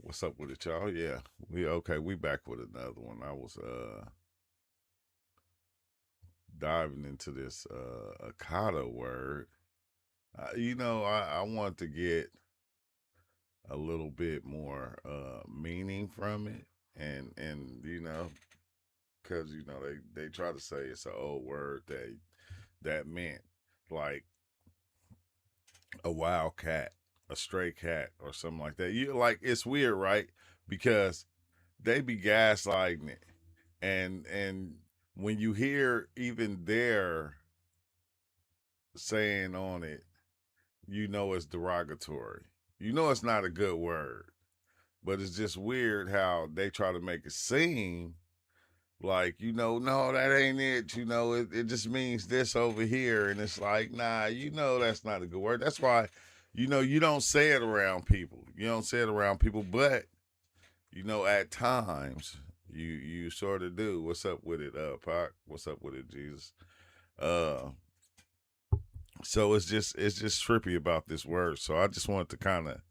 What's up with it, y'all? Yeah, we okay. We back with another one. I was diving into this Akata word. I want to get a little bit more meaning from it, and because they try to say it's an old word that meant like a wild cat, a stray cat, or something like that. You like it's weird, right? Because they be gaslighting it, and when you hear even their saying on it, you know it's derogatory. You know it's not a good word, but it's just weird how they try to make it seem like no, that ain't it. It just means this over here, and it's like, nah, that's not a good word. That's why you don't say it around people. You don't say it around people, but at times you sort of do. What's up with it, Pac? What's up with it, Jesus? Uh, so it's just trippy about this word. So I just wanted to kind of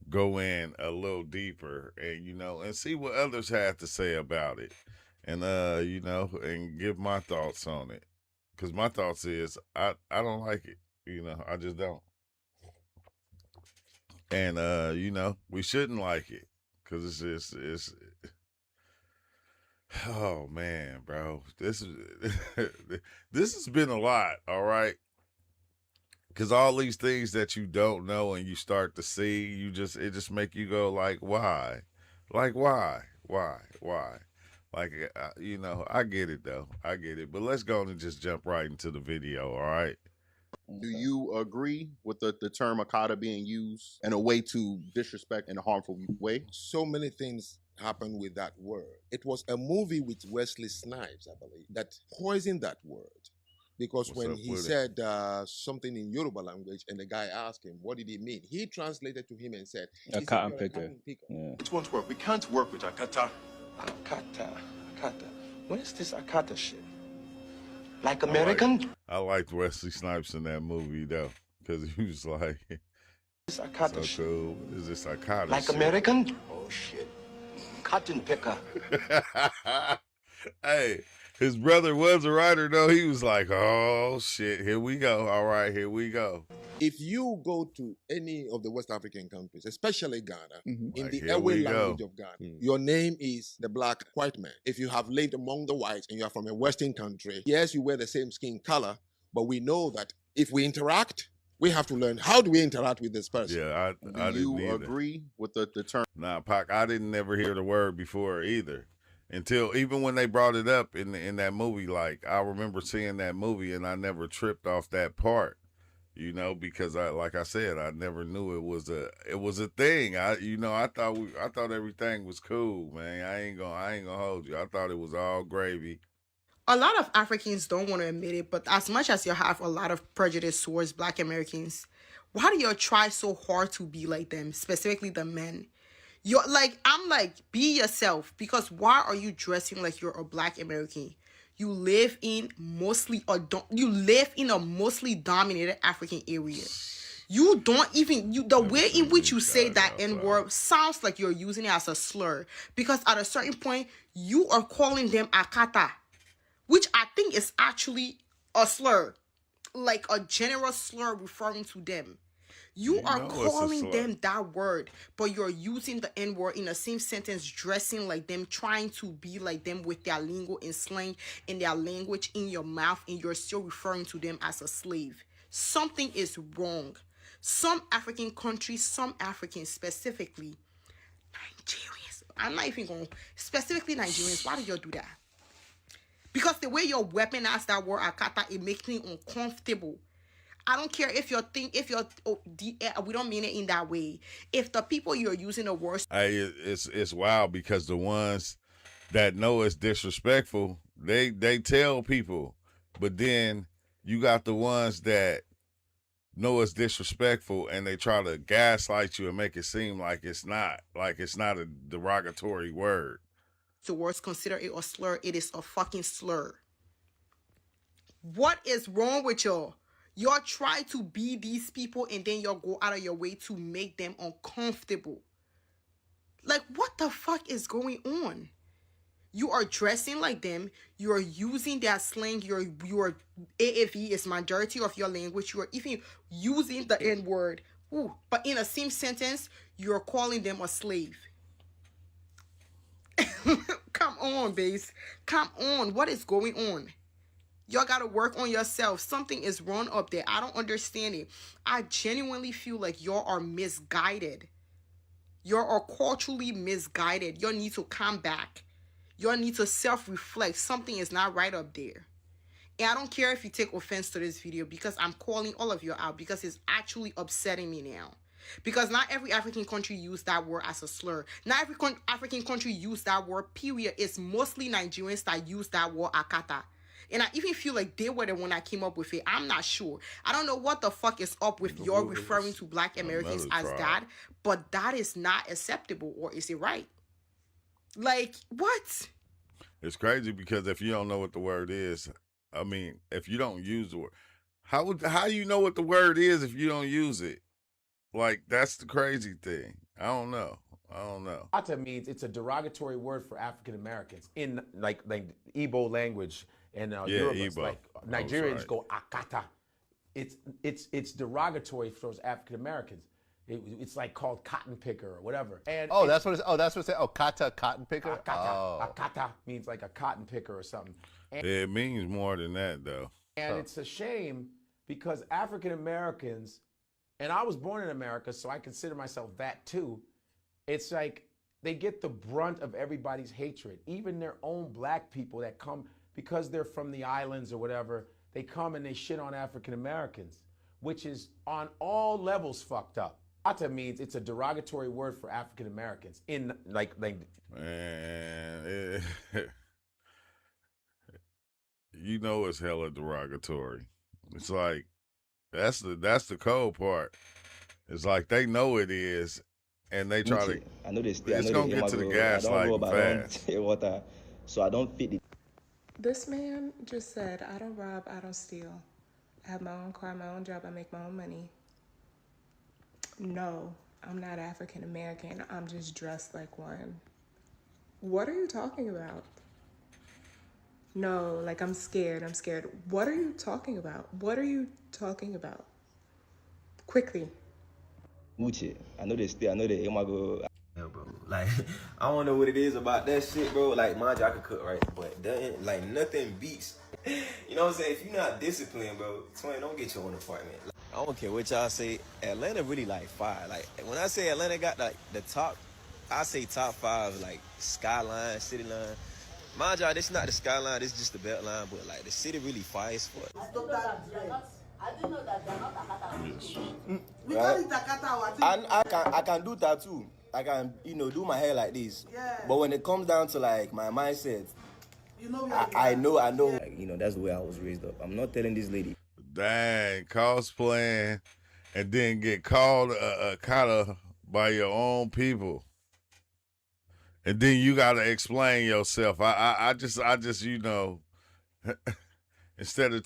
go in a little deeper and see what others had to say about it, and and give my thoughts on it. Because my thoughts is I don't like it. I just don't. And we shouldn't like it because it's oh man, bro, this is this has been a lot. All right, because all these things that you don't know and you start to see, it just make you go like why, like I get it though, I get it, but let's go and just jump right into the video. All right. Do you agree with the term Akata being used in a way to disrespect in a harmful way? So many things happened with that word. It was a movie with Wesley Snipes, I believe, that poisoned that word. Because What's when up he with it? said something in Yoruba language and the guy asked him, what did he mean? He translated to him and said, A he said, cotton "You're picker. cotton picker." Yeah. It won't work. We can't work with Akata. Akata. What is this Akata shit? Like American? I liked Wesley Snipes in that movie though, because he was like, This Akata so shit. cool. What is this Akata Like shit? American? Oh shit. Cotton picker. Hey, his brother was a writer though. He was like, "Oh shit, here we go. All right, here we go." If you go to any of the West African countries, especially Ghana, in Like, the here Ewe we language go. of Ghana, your name is the black white man. If you have lived among the whites and you are from a Western country, yes, you wear the same skin color, but we know that if we interact, we have to learn how do we interact with this person. Yeah, I Do didn't you either. agree with the term? Nah, Pac, I didn't never hear the word before either. Until even when they brought it up in that movie, like I remember seeing that movie and I never tripped off that part. Because like I said, I never knew it was a thing. I thought everything was cool, man. I ain't gonna hold you. I thought it was all gravy. A lot of Africans don't want to admit it, but as much as you have a lot of prejudice towards Black Americans, why do you try so hard to be like them, specifically the men? You're like, I'm like, be yourself, because why are you dressing like you're a Black American? You live in a mostly dominated African area. You don't even the way in which you say that N-word sounds like you're using it as a slur, because at a certain point you are calling them Akata, which I think is actually a slur, like a general slur referring to them. You are calling them that word, but you're using the N-word in the same sentence, dressing like them, trying to be like them with their lingo and slang and their language in your mouth, and you're still referring to them as a slave. Something is wrong. Some African countries, some Africans specifically, Nigerians, I'm not even going, specifically Nigerians, why do you do that? Because the way you're weaponize that word Akata, it makes me uncomfortable. I don't care if we don't mean it in that way. If the people you're using the words, It's wild because the ones that know it's disrespectful, they tell people, but then you got the ones that know it's disrespectful and they try to gaslight you and make it seem like it's not a derogatory word. the words consider it a slur, it is a fucking slur. What is wrong with y'all? Y'all try to be these people and then y'all go out of your way to make them uncomfortable. Like, what the fuck is going on? You are dressing like them. You are using their slang. Your AAV is majority of your language. You are even using the N word. Ooh, but in the same sentence, you're calling them a slave. Come on, base. Come on. What is going on? Y'all gotta work on yourself. Something is wrong up there. I don't understand it. I genuinely feel like y'all are misguided. Y'all are culturally misguided. Y'all need to come back. Y'all need to self-reflect. Something is not right up there. And I don't care if you take offense to this video, because I'm calling all of you out, because it's actually upsetting me now. Because not every African country use that word as a slur. Not every African country use that word, period. It's mostly Nigerians that use that word, Akata. And I even feel like they were the one that came up with it. I'm not sure. I don't know what the fuck is up with y'all referring to Black Americans as that, but that is not acceptable. Or is it right? Like, what? It's crazy because if you don't know what the word is, I mean, if you don't use the word, how do you know what the word is if you don't use it? Like, that's the crazy thing. I don't know. Akata means it's a derogatory word for African Americans in like Igbo language and Yoruba. Igbo. Like Nigerians go Akata. It's derogatory for those African Americans. It's like called cotton picker or whatever. And that's what it's saying. Oh, kata, cotton picker. Akata means like a cotton picker or something. And it means more than that, though. And it's a shame because African Americans, and I was born in America, so I consider myself that too. It's like they get the brunt of everybody's hatred. Even their own Black people that come because they're from the islands or whatever, they come and they shit on African Americans, which is on all levels fucked up. Akata means it's a derogatory word for African Americans in like Man, you know it's hella derogatory. It's like that's the cold part. It's like they know it is, and they try to. I know they stay. It's gonna get to the gaslighting fast. So I don't fit the. This man just said, I don't rob, I don't steal. I have my own car, my own job, I make my own money. No, I'm not African American. I'm just dressed like one. What are you talking about? No, like I'm scared. What are you talking about? What are you talking about? Quickly. Uche. I know they stay. I know they go. Yeah, bro. Like, I don't know what it is about that shit, bro. Like, mind you, I can cook, right? But like, nothing beats. You know what I'm saying? If you're not disciplined, bro, twin, don't get your own apartment. Like, I don't care what y'all say. Atlanta really like fire. Like, when I say Atlanta got like the top, I say top 5, like Skyline, City Line. Mind y'all, this not the Skyline, this is just the belt line, but like the city really fires for it. I didn't know that they're not Akata. We call it Akata. And I can do tattoo. I can, do my hair like this. Yeah. But when it comes down to like my mindset, I know. Like, that's the way I was raised up. I'm not telling this lady. Dang, cosplaying and then get called Akata by your own people. And then you gotta explain yourself. I just instead of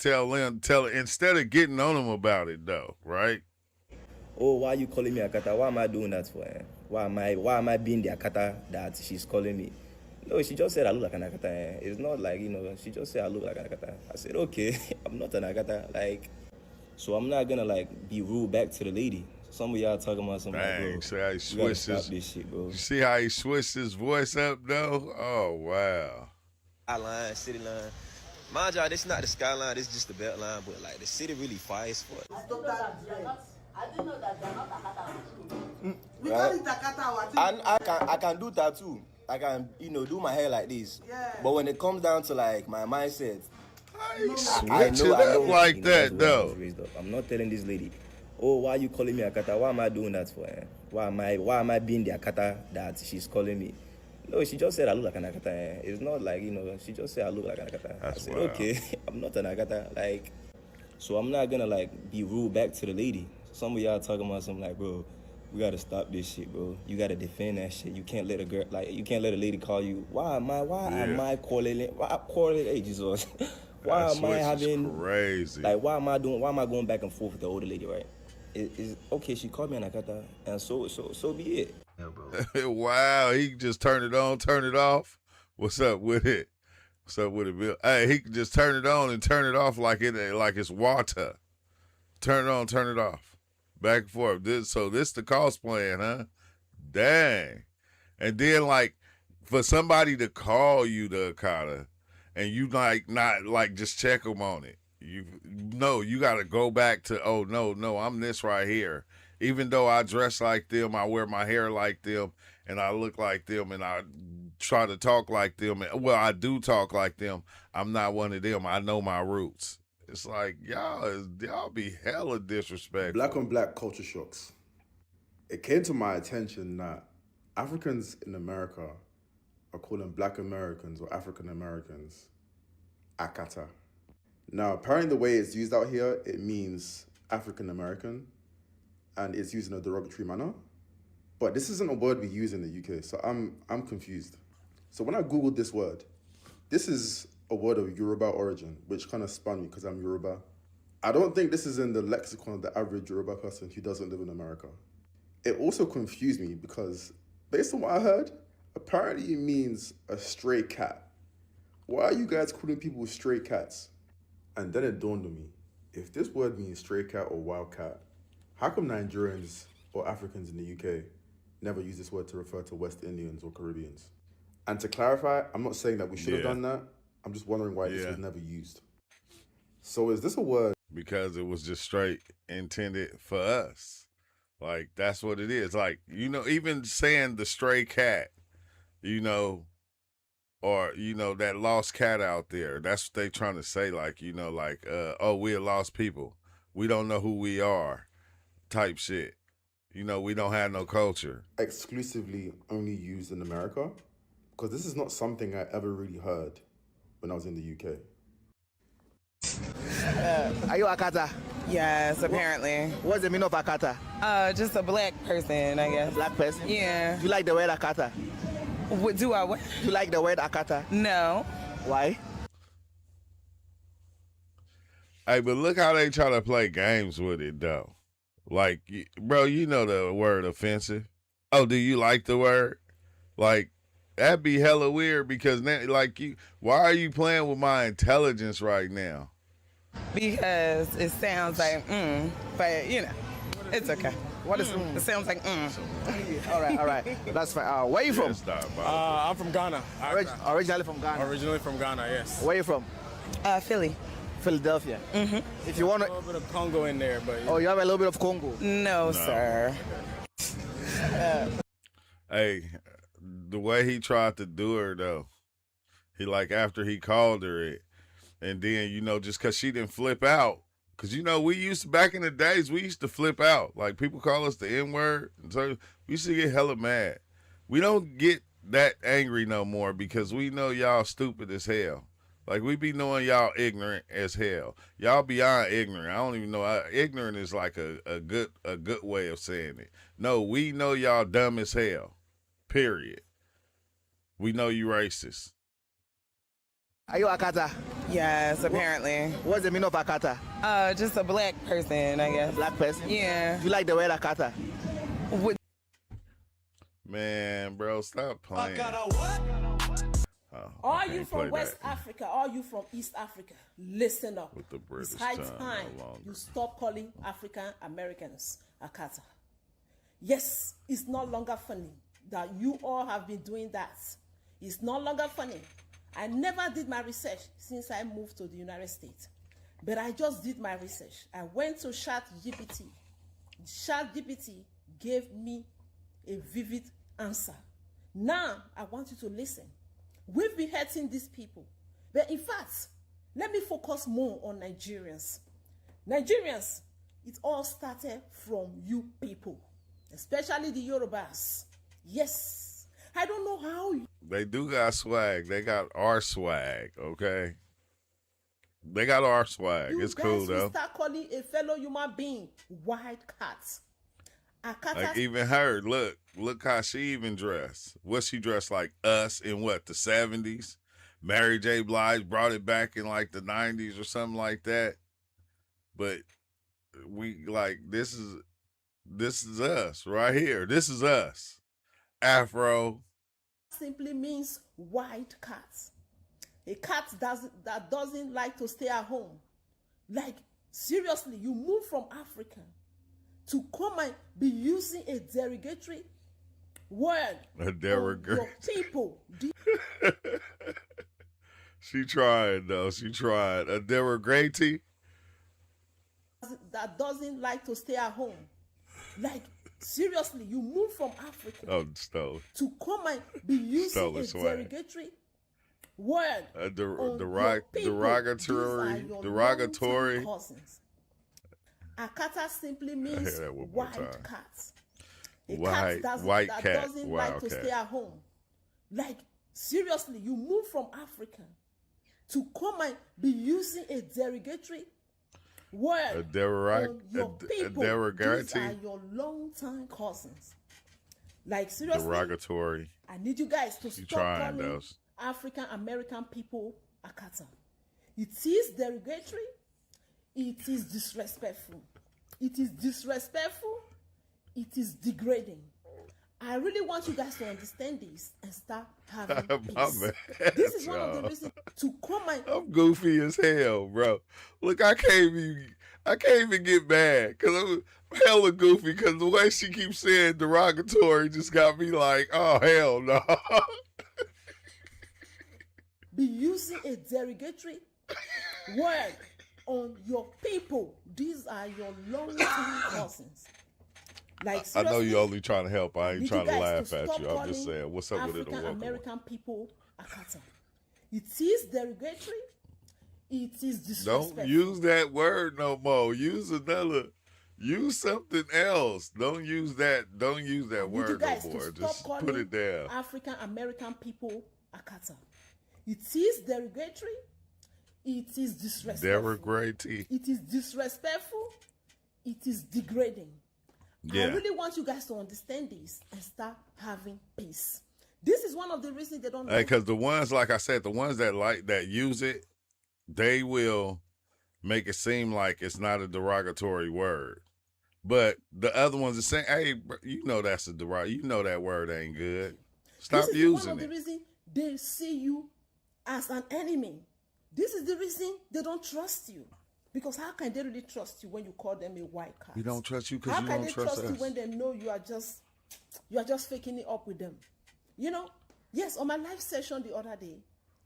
getting on them about it though, right? Oh, why are you calling me Akata? Why am I doing that for her? Why am I being the Akata that she's calling me? No, she just said I look like an Akata. It's not like, she just said I look like an Akata. I said, okay, I'm not an Akata. Like, so I'm not gonna like be rude back to the lady. Some of y'all talking about something like, bro, see how he switched this shit, bro. You see how he switched his voice up though? Oh wow. Skyline, City Line. Mind y'all, this not the Skyline, this is just the belt line, but like the city really fires for it. I didn't know that they're not Akata. We call it Akata. And I can do tattoo. I can, do my hair like this. Yeah. But when it comes down to like my mindset, I know like that though. I'm not telling this lady, oh, why are you calling me Akata? Why am I doing that for her? Why am I being the Akata that she's calling me? No, she just said I look like an Akata. It's not like, she just said I look like an Akata. I said, okay, I'm not an Akata. Like, so I'm not gonna like be rude back to the lady. Some of y'all talking about something like, bro, we gotta stop this shit, bro. You gotta defend that shit. You can't let a girl, like, you can't let a lady call you. Why am I calling? Hey, Jesus. Why am I having crazy? Like, why am I going back and forth with the older lady, right? Is okay, she called me an Akata, and so be it. Yeah, bro. Wow, he can just turn it on, turn it off. What's up with it? What's up with it, Bill? Hey, he can just turn it on and turn it off like it's water. Turn it on, turn it off. Back and forth. This the cost plan, huh? Dang. And then like for somebody to call you the Akata and you like not like just check them on it. You got to go back to, oh no, I'm this right here. Even though I dress like them, I wear my hair like them, and I look like them, and I try to talk like them. Well, I do talk like them. I'm not one of them. I know my roots. It's like y'all be hella disrespectful. Black on black culture shocks. It came to my attention that Africans in America are calling Black Americans or African Americans Akata. Now, apparently the way it's used out here, it means African American, and it's used in a derogatory manner. But this isn't a word we use in the UK, so I'm confused. So when I Googled this word, this is a word of Yoruba origin, which kind of spun me because I'm Yoruba. I don't think this is in the lexicon of the average Yoruba person who doesn't live in America. It also confused me because, based on what I heard, apparently it means a stray cat. Why are you guys calling people stray cats? And then it dawned on me, if this word means stray cat or wild cat, how come Nigerians or Africans in the UK never use this word to refer to West Indians or Caribbeans? And to clarify, I'm not saying that we should have done that. I'm just wondering why this was never used. So is this a word? Because it was just straight intended for us. Like, that's what it is. Like, even saying the stray cat, or, that lost cat out there, that's what they trying to say. Like, oh, we're lost people. We don't know who we are type shit. We don't have no culture. Exclusively only used in America? Because this is not something I ever really heard when I was in the UK. Are you Akata? Yes, apparently. What's the meaning of Akata? Just a black person, I guess. Black person? Yeah. Do you like the word Akata? What do I what? Do you like the word Akata? No. Why? Hey, but look how they try to play games with it, though. Like, bro, you know the word offensive. Oh, do you like the word? Like, that'd be hella weird because, why are you playing with my intelligence right now? Because it sounds like, but, it's okay. What is It sounds like, All right. That's fine. Where are you from? I'm from Ghana. Originally from Ghana? Originally from Ghana, yes. Where are you from? Philly. Philadelphia. Mm-hmm. If you want a little bit of Congo in there, but... Oh, you have a little bit of Congo? No. Sir. Hey, the way he tried to do her, though, after he called her it, and then, just because she didn't flip out, because, back in the days, we used to flip out. Like, people call us the N-word, and so we used to get hella mad. We don't get that angry no more because we know y'all stupid as hell. Like, we be knowing y'all ignorant as hell. Y'all beyond ignorant. I don't even know. Ignorant is like a good way of saying it. No, we know y'all dumb as hell. Period. We know you racist. Are you Akata? Yes, apparently. What's the meaning of Akata? Just a black person, I guess. Black person? Yeah. Do you like the word Akata? Man, bro, stop playing. Oh, are you from West Africa? Are you from East Africa? Listen up. With the British it's high time you stop calling African Americans Akata. Yes, it's no longer funny that you all have been doing that. It's no longer funny. I never did my research since I moved to the United States. But I just did my research. I went to ChatGPT. ChatGPT gave me a vivid answer. Now, I want you to listen. We've been hurting these people. But in fact, let me focus more on Nigerians. Nigerians, it all started from you people, especially the Yorubas. Yes, I don't know how you... They do got swag. They got our swag, okay? They got our swag. It's cool, though. You start calling a fellow human being white cat. Akata, like even her, look how she even dressed. What she dressed like us in what, the 70s? Mary J. Blige brought it back in like the 90s or something like that. But we like this is us right here. This is us. Afro. Simply means white cat. A cat that doesn't like to stay at home. Like, seriously, you move from Africa to come and be using a derogatory word A on derogatory. your people. She tried though. She tried. A derogatory. That doesn't like to stay at home. Like, seriously, you move from Africa Oh, stole. to come and be using Stolen a swag. derogatory word A on your people. derogatory. These are your Derogatory. longtime cousins. Akata simply I means hear that one more white time. cat. A White that cat. doesn't Wow, like to okay. stay at home. Like, seriously, you move from Africa to come and be using a derogatory word A on your people. These are derogatory. your longtime cousins. Like, seriously, Derogatory. I need you guys to You stop trying calling those? African American people Akata. It is derogatory. It is disrespectful. It is disrespectful. It is degrading. I really want you guys to understand this and start having My peace. man, This is one of the y'all. reasons to come and I'm goofy as hell, bro. Look, I can't even get mad because I'm hella goofy because the way she keeps saying derogatory just got me like, oh hell no. be using a derogatory word on your people. These are your long-term cousins. Like, I know seriously, you only trying to help. I ain't need trying you to guys laugh at stop you. I'm just calling saying, what's up with it? African American people Akata. It is derogatory. It is disrespectful. Don't use that word no more. Use something else. Don't use that. Don't use that I need you word no guys to more. stop Just calling put it down. African American people Akata. It is derogatory. It is disrespectful. Derogatory. It is disrespectful. It is degrading. I Yeah. really want you guys to understand this and start having peace. This is one of the reasons they don't Hey, like because the ones, like I said, the ones that use it, they will make it seem like it's not a derogatory word. But the other ones are saying, hey, bro, you know that's a derogatory. You know that word ain't good. Stop this is using one of the it. reasons they see you as an enemy. This is the reason they don't trust you. Because how can they really trust you when you call them a white cat? We don't trust you because How you can don't they trust trust us. you when they know you are just faking it up with them? You know, yes, on my live session the other day,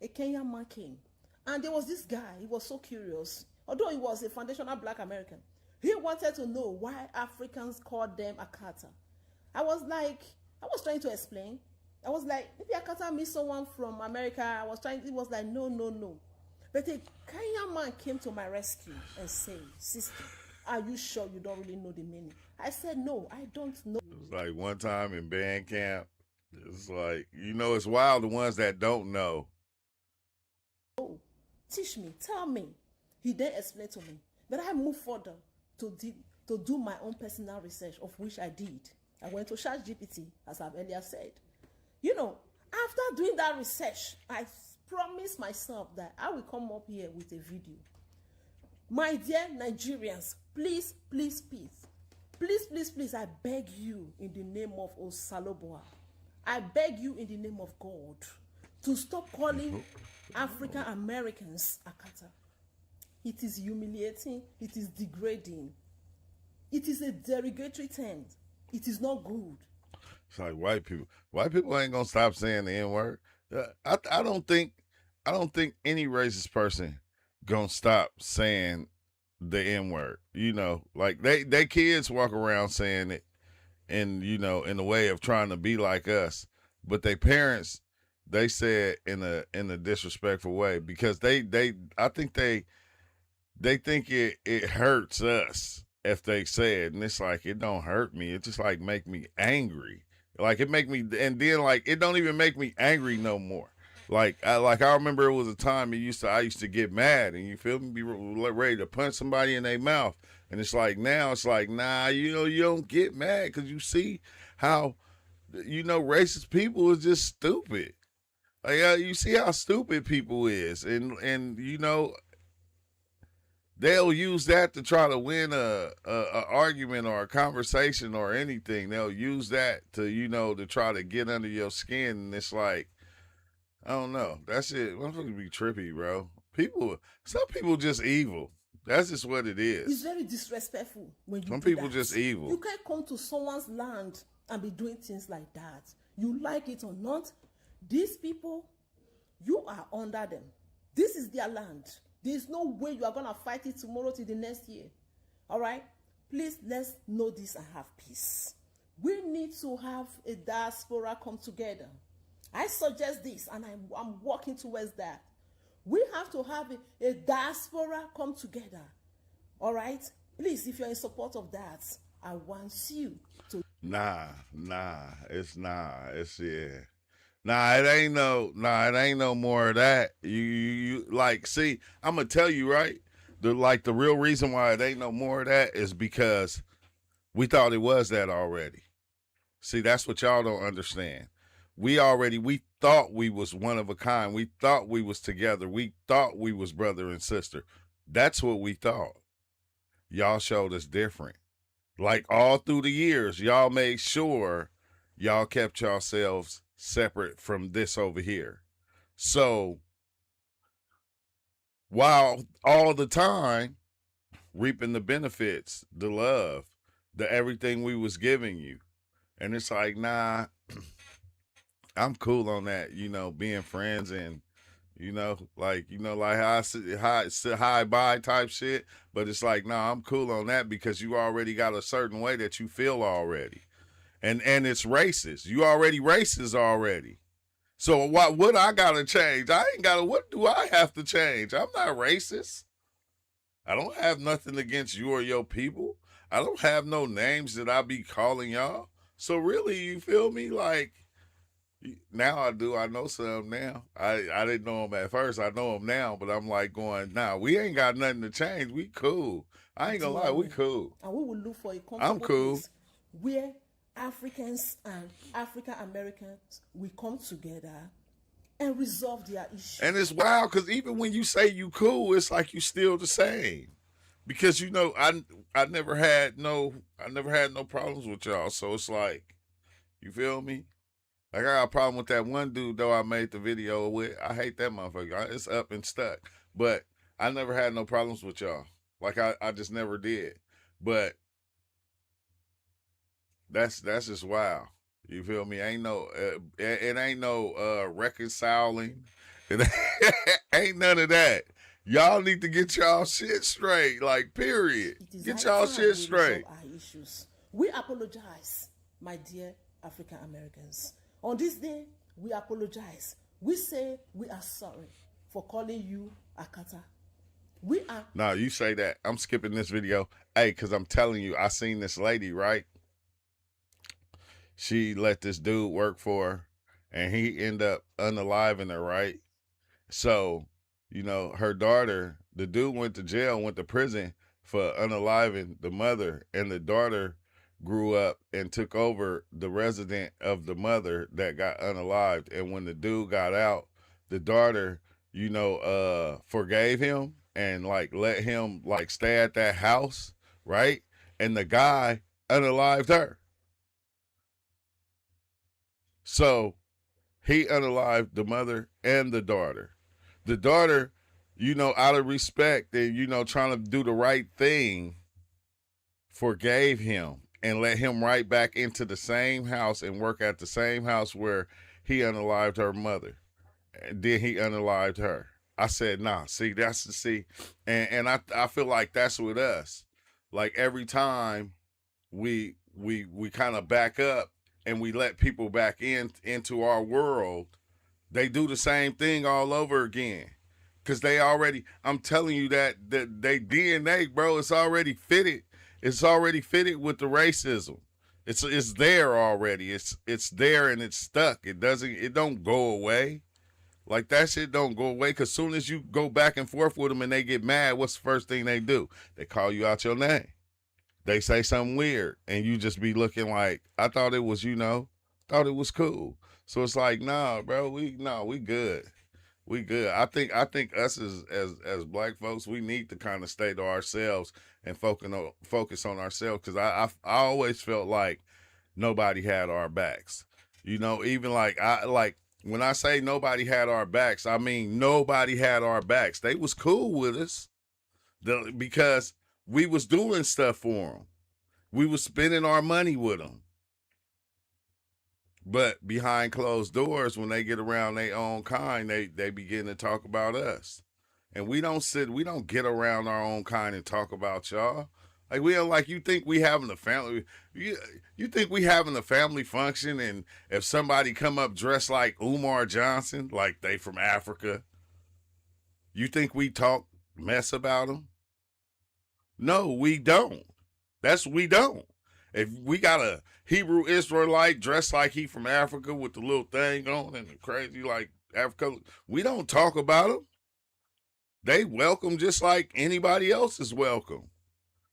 a Kenyan man came, and there was this guy. He was so curious, although he was a foundational Black American. He wanted to know why Africans call them Akata. I was trying to explain. I was like, maybe Akata means someone from America. It was like, no. But a Kenyan man came to my rescue and said, sister, are you sure you don't really know the meaning? I said, no, I don't know. It was like one time in band camp, it's like, it's wild, the ones that don't know. Teach me, tell me. He then explained to me. But I moved further to do my own personal research, of which I did. I went to ChatGPT, as I've earlier said. After doing that research, I promised myself that I will come up here with a video. My dear Nigerians, please, I beg you in the name of Osaloboa. I beg you in the name of God to stop calling African Americans Akata. It is humiliating. It is degrading. It is a derogatory term. It is not good. It's like white people. White people ain't gonna stop saying the N-word. I don't think any racist person gonna stop saying the N-word. Like they kids walk around saying it, and in the way of trying to be like us, but their parents, they say it in a disrespectful way because I think they think it hurts us if they say it, and it's like, it don't hurt me. It just like make me angry. Like it make me, and then like it don't even make me angry no more. Like I remember it was a time I used to get mad, and you feel me, be ready to punch somebody in their mouth, and it's like now it's like, nah, you don't get mad because you see how racist people is just stupid. Like you see how stupid people is, and they'll use that to try to win a argument or a conversation or anything. They'll use that to, you know, to try to get under your skin. And it's like, I don't know. That shit, motherfuckers be trippy, bro. Some people just evil. That's just what it It's is. very disrespectful when you Some do people that. just evil. You can't come to someone's land and be doing things like that. You like it or not, these people, you are under them. This is their land. There's no way you are going to fight it tomorrow till the next year. All right? Please, let's know this and have peace. We need to have a diaspora come together. I suggest this, and I'm working towards that. We have to have a diaspora come together. All right? Please, if you're in support of that, I want you to. Nah, it's yeah. It ain't no more of that. You like, see, I'm gonna tell you, right? The real reason why it ain't no more of that is because we thought it was that already. See, that's what y'all don't understand. We thought we was one of a kind. We thought we was together. We thought we was brother and sister. That's what we thought. Y'all showed us different. Like all through the years, y'all made sure y'all kept yourselves separate from this over here. So while all the time reaping the benefits, the love, the everything we was giving you. And it's like, nah, I'm cool on that, you know, being friends and, like how I sit high by type shit. But it's like, nah, I'm cool on that because you already got a certain way that you feel already. And it's racist. You already racist already. So what I gotta change? What do I have to change? I'm not racist. I don't have nothing against you or your people. I don't have no names that I be calling y'all. So really, you feel me? Like, now I do. I know some now. I didn't know them at first. I know them now, but I'm like going, nah, we ain't got nothing to change. We cool. I ain't gonna lie, we cool. And we will look for a comfortable I'm cool. place where Africans and African Americans will come together and resolve their issues. And it's wild because even when you say you cool, it's like you still the same. Because I never had no problems with y'all. So it's like, you feel me? Like, I got a problem with that one dude, though, I made the video with. I hate that motherfucker. It's up and stuck. But I never had no problems with y'all. Like, I just never did. But that's just wild. You feel me? It ain't no reconciling. It ain't none of that. Y'all need to get y'all shit straight. Like, period. Get y'all shit straight. Our issues. We apologize, my dear African Americans. On this day, we apologize. We say we are sorry for calling you Akata. We are. No, you say that. I'm skipping this video. Hey, because I'm telling you, I seen this lady, right? She let this dude work for her, and he ended up unaliving her, right? So, her daughter, the dude went to jail, went to prison for unaliving the mother, and the daughter grew up and took over the resident of the mother that got unalived. And when the dude got out, the daughter, forgave him and like let him like stay at that house, right? And the guy unalived her. So he unalived the mother and the daughter. The daughter, out of respect and, trying to do the right thing, forgave him and let him right back into the same house and work at the same house where he unalived her mother. And then he unalived her. I said, nah, see, and I feel like that's with us. Like every time we kind of back up and we let people back into our world, they do the same thing all over again. Cause I'm telling you that they DNA, bro, it's already fitted. It's already fitted with the racism. It's there already. It's there and it's stuck. It don't go away. Like that shit don't go away. Cause soon as you go back and forth with them and they get mad, what's the first thing they do? They call you out your name. They say something weird and you just be looking like, I thought it was, thought it was cool. So it's like, nah, bro, we good. We good. I think us as black folks, we need to kind of stay to ourselves and focus on ourselves, because I always felt like nobody had our backs. You know, even like when I say nobody had our backs, I mean nobody had our backs. They was cool with us because we was doing stuff for them. We was spending our money with them. But behind closed doors, when they get around their own kind, they begin to talk about us. And we don't get around our own kind and talk about y'all. Like, we don't, like, you think we having a family, you think we having a family function, and if somebody come up dressed like Umar Johnson, like they from Africa, you think we talk mess about them? No, we don't. We don't. If we got a Hebrew Israelite dressed like he from Africa with the little thing on and the crazy like Africa, we don't talk about them. They welcome just like anybody else is welcome.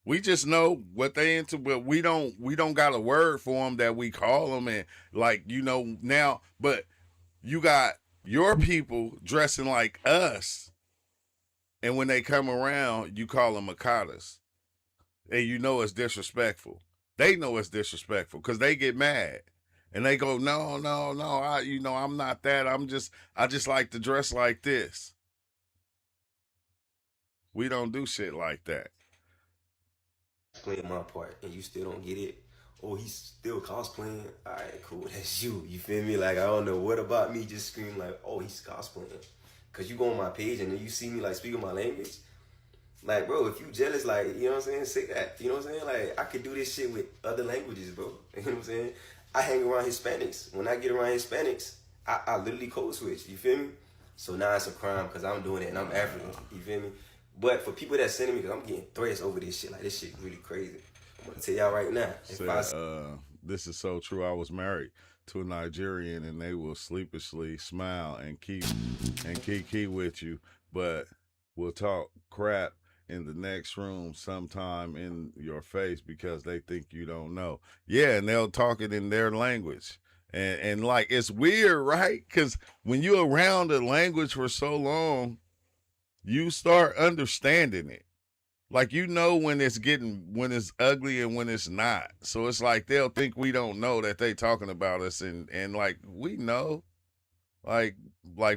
We just know what they into, but we don't got a word for them that we call them, and like, you know, now, but you got your people dressing like us, and when they come around, you call them Akatas, and you know it's disrespectful. They know it's disrespectful because they get mad and they go, no, I'm not that. I just like to dress like this. We don't do shit like that. Playing my part and you still don't get it. Oh, he's still cosplaying. All right, cool. That's you. You feel me? Like, I don't know what about me just scream like, oh, he's cosplaying. Cause you go on my page and then you see me like speaking my language. Like, bro, if you jealous, like, you know what I'm saying, say that. You know what I'm saying? Like, I could do this shit with other languages, bro. You know what I'm saying? I hang around Hispanics. When I get around Hispanics, I literally code switch. You feel me? So now it's a crime because I'm doing it and I'm African. You feel me? But for people that sending me, because I'm getting threats over this shit. Like, this shit really crazy. I'm going to tell y'all right now. This is so true. I was married to a Nigerian, and they will sleepishly smile and keep with you, but we'll talk crap in the next room sometime in your face because they think you don't know. Yeah, and they'll talk it in their language. And like, it's weird, right? Because when you're around a language for so long, you start understanding it. Like, you know when it's ugly and when it's not. So it's like they'll think we don't know that they talking about us, and like, we know. Like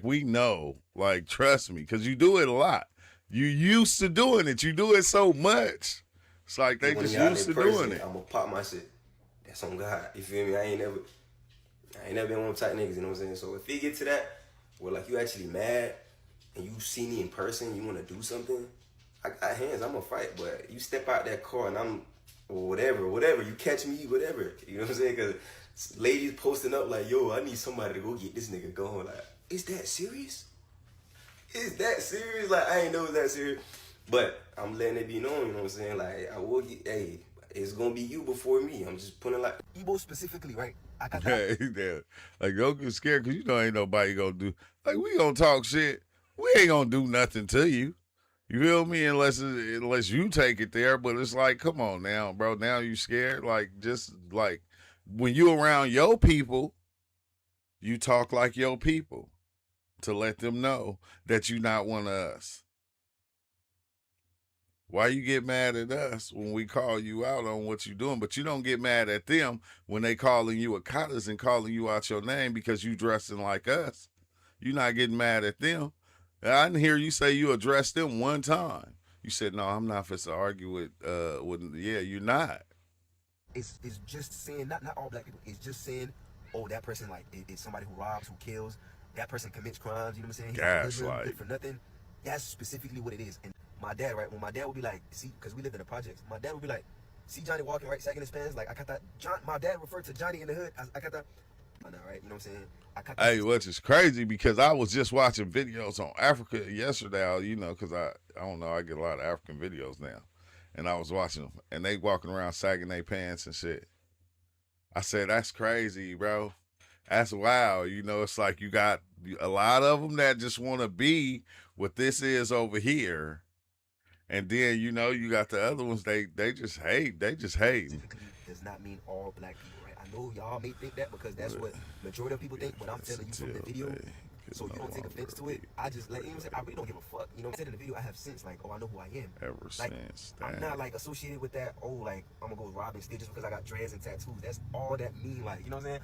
we know. Like, trust me, because you do it a lot. You used to doing it. You do it so much. It's like they just used to doing it. I'm gonna pop my shit. That's on God. You feel me? I ain't never been one of them type niggas, you know what I'm saying? So if it get to that, where like you actually mad and you see me in person, you wanna do something, I got hands, I'm gonna fight. But you step out that car and I'm whatever, you catch me, whatever. You know what I'm saying? Cause ladies posting up like, yo, I need somebody to go get this nigga going. Like, is that serious? Is that serious? Like, I ain't know it's that serious. But I'm letting it be known, you know what I'm saying? Like, I will get, hey, it's gonna be you before me. I'm just putting like Igbo specifically, right? Yeah. Like, don't get scared, because you know ain't nobody gonna do, like, we gonna talk shit. We ain't gonna do nothing to you. You feel me? Unless you take it there. But it's like, come on now, bro. Now you scared? Like, just like, when you around your people, you talk like your people to let them know that you're not one of us. Why you get mad at us when we call you out on what you're doing, but you don't get mad at them when they calling you Akatas and calling you out your name because you dressing like us? You're not getting mad at them. I didn't hear you say you addressed them one time. You said, no, I'm not supposed to argue with yeah, you're not. It's just saying, not all black people, it's just saying, oh, that person like is somebody who robs, who kills, that person commits crimes, you know what I'm saying? Gaslight. Good for nothing. That's specifically what it is. And my dad, right, when my dad would be like, see, because we lived in the projects, my dad would be like, see Johnny walking, right, sagging his pants, like, Akata, my dad referred to Johnny in the hood as Akata, I know, right, you know what I'm saying? Akata. Hey, which is crazy, because I was just watching videos on Africa yesterday, you know, because I don't know, I get a lot of African videos now, and I was watching them, and they walking around sagging their pants and shit. I said, that's crazy, bro. That's wild. You know, it's like you got a lot of them that just want to be what this is over here. And then, you know, you got the other ones, they just hate. They just hate. Does not mean all black people, right? I know y'all may think that because that's what majority of people think, but I'm telling you from the video, So you don't take offense to it. I just let you know what I'm saying. I really don't give a fuck. You know what I'm saying? In the video, I have sense like, oh, I know who I am. Ever like, since. I'm Damn. not like associated with that. Oh, like I'm gonna go rob and steal just because I got dreads and tattoos. That's all that mean. Like, you know what I'm saying?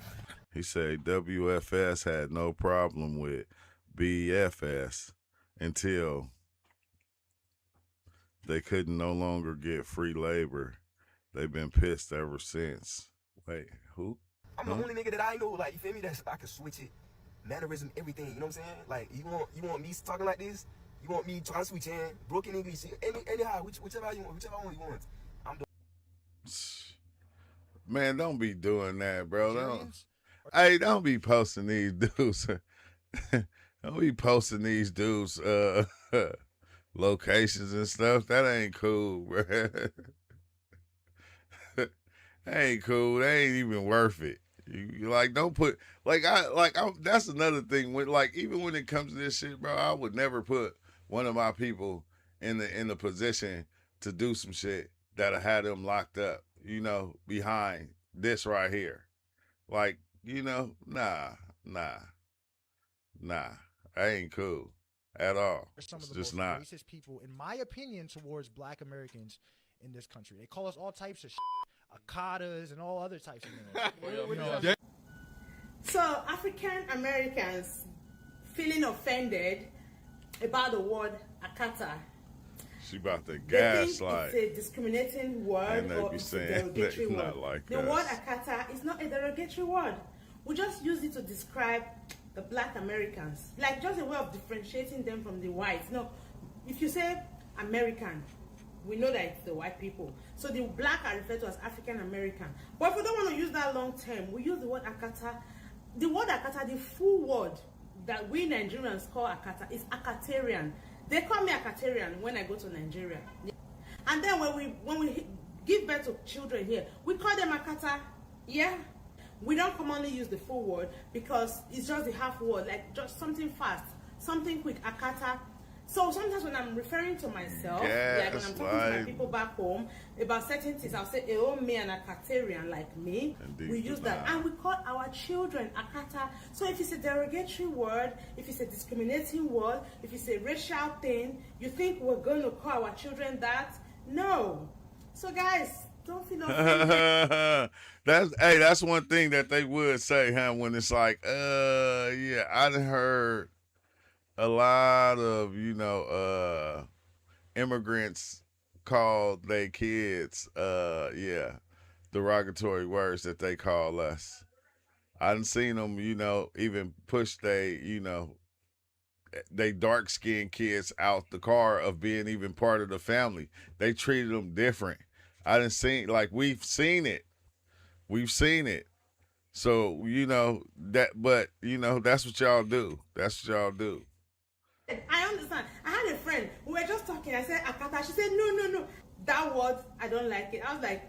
He said WFS had no problem with BFS until they couldn't no longer get free labor. They've been pissed ever since. Wait, who? I'm the only nigga that I know. Like, you feel me? That's I can switch it, mannerism, everything. You know what I'm saying? Like, you want me talking like this? You want me trying to switch in broken English? Anyhow, whichever you want, whichever one you want. I'm the. Man, don't be doing that, bro. Don't be posting these dudes. Don't be posting these dudes locations and stuff. That ain't cool, bro. That ain't cool. That ain't even worth it. You like don't put that's another thing when even when it comes to this shit, bro, I would never put one of my people in the position to do some shit that'll have them locked up, behind this right here. Like, nah. That ain't cool at all. Some It's of the just most not. racist people, in my opinion, towards Black Americans in this country. They call us all types of Akatas and all other types of names. So African Americans feeling offended about the word Akata. She about to They think gaslight. it's a discriminating word And they or be it's a saying derogatory it's word. not like the us. word Akata is not a derogatory word. We just use it to describe the Black Americans, like just a way of differentiating them from the whites. No, if you say American, we know that it's the white people. So the Black are referred to as African American. But if we don't want to use that long term, we use the word Akata. The word Akata, the full word that we Nigerians call Akata is Akatarian. They call me Akatarian when I go to Nigeria. And then when we give birth to children here, we call them Akata. Yeah. We don't commonly use the full word because it's just the half word, like just something fast, something quick, Akata. So sometimes when I'm referring to myself, like when I'm talking to my people back home about certain things, I'll say, oh, me and Akatarian, like me. Indeed, we use that. And we call our children Akata. So if it's a derogatory word, if it's a discriminating word, if it's a racial thing, you think we're going to call our children that? No. So guys, don't feel offended. That's one thing that they would say, huh? When it's like, yeah, I done heard a lot of, immigrants call their kids, derogatory words that they call us. I done seen them, even push they dark-skinned kids out the car of being even part of the family. They treated them different. I done seen, we've seen it. So, that's what y'all do. I understand. I had a friend. We were just talking. I said Akata. She said no. That word, I don't like it. I was like,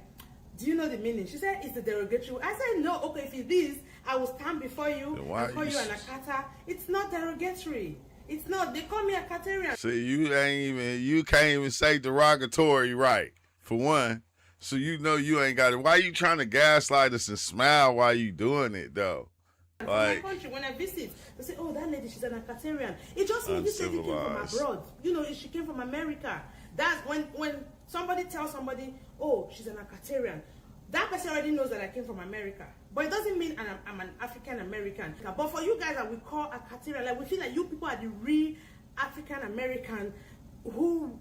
do you know the meaning? She said it's a derogatory. I said no. Okay, if it is, I will stand before you and call you an Akata. It's not derogatory. It's not. They call me a Akatarian. See, you can't even say derogatory right, for one. So you ain't got it. Why you trying to gaslight us and smile while you doing it, though? From my country, when I visit, they say, oh, that lady, she's an Akatarian. It just means this lady came from abroad. She came from America. That's when somebody tells somebody, oh, she's an Akatarian, that person already knows that I came from America. But it doesn't mean I'm an African American. But for you guys that we call Akatarian, like we feel like you people are the real African American who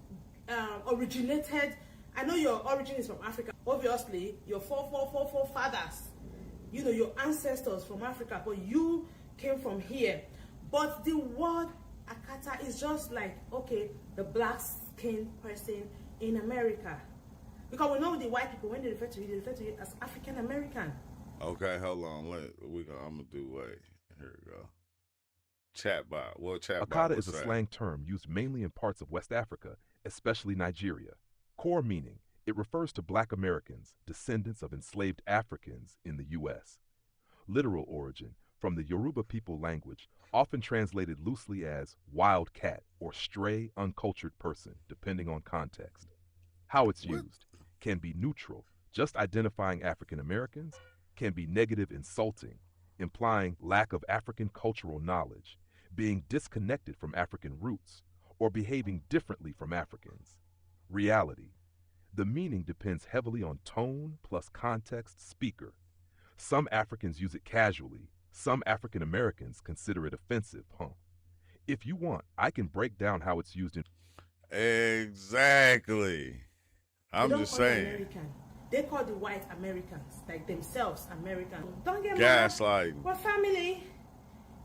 originated. I know your origin is from Africa. Obviously, your forefathers, your ancestors from Africa, but you came from here. But the word Akata is just like, okay, the black-skinned person in America. Because we know the white people, when they refer to you as African American. Okay, hold on. I'm gonna do. Wait, here we go. Chatbot. Well, chatbot. Akata is a slang term used mainly in parts of West Africa, especially Nigeria. Core meaning: it refers to Black Americans, descendants of enslaved Africans in the U.S. Literal origin: from the Yoruba people language, often translated loosely as wild cat or stray, uncultured person, depending on context. How it's used: can be neutral, just identifying African Americans; can be negative, insulting, implying lack of African cultural knowledge; being disconnected from African roots, or behaving differently from Africans. Reality. The meaning depends heavily on tone plus context speaker. Some Africans use it casually. Some African Americans consider it offensive, If you want, I can break down how it's used in... Exactly. I'm don't just call it saying. American. They call the white Americans, like themselves American. Don't get Gaslighting. mad. We're family.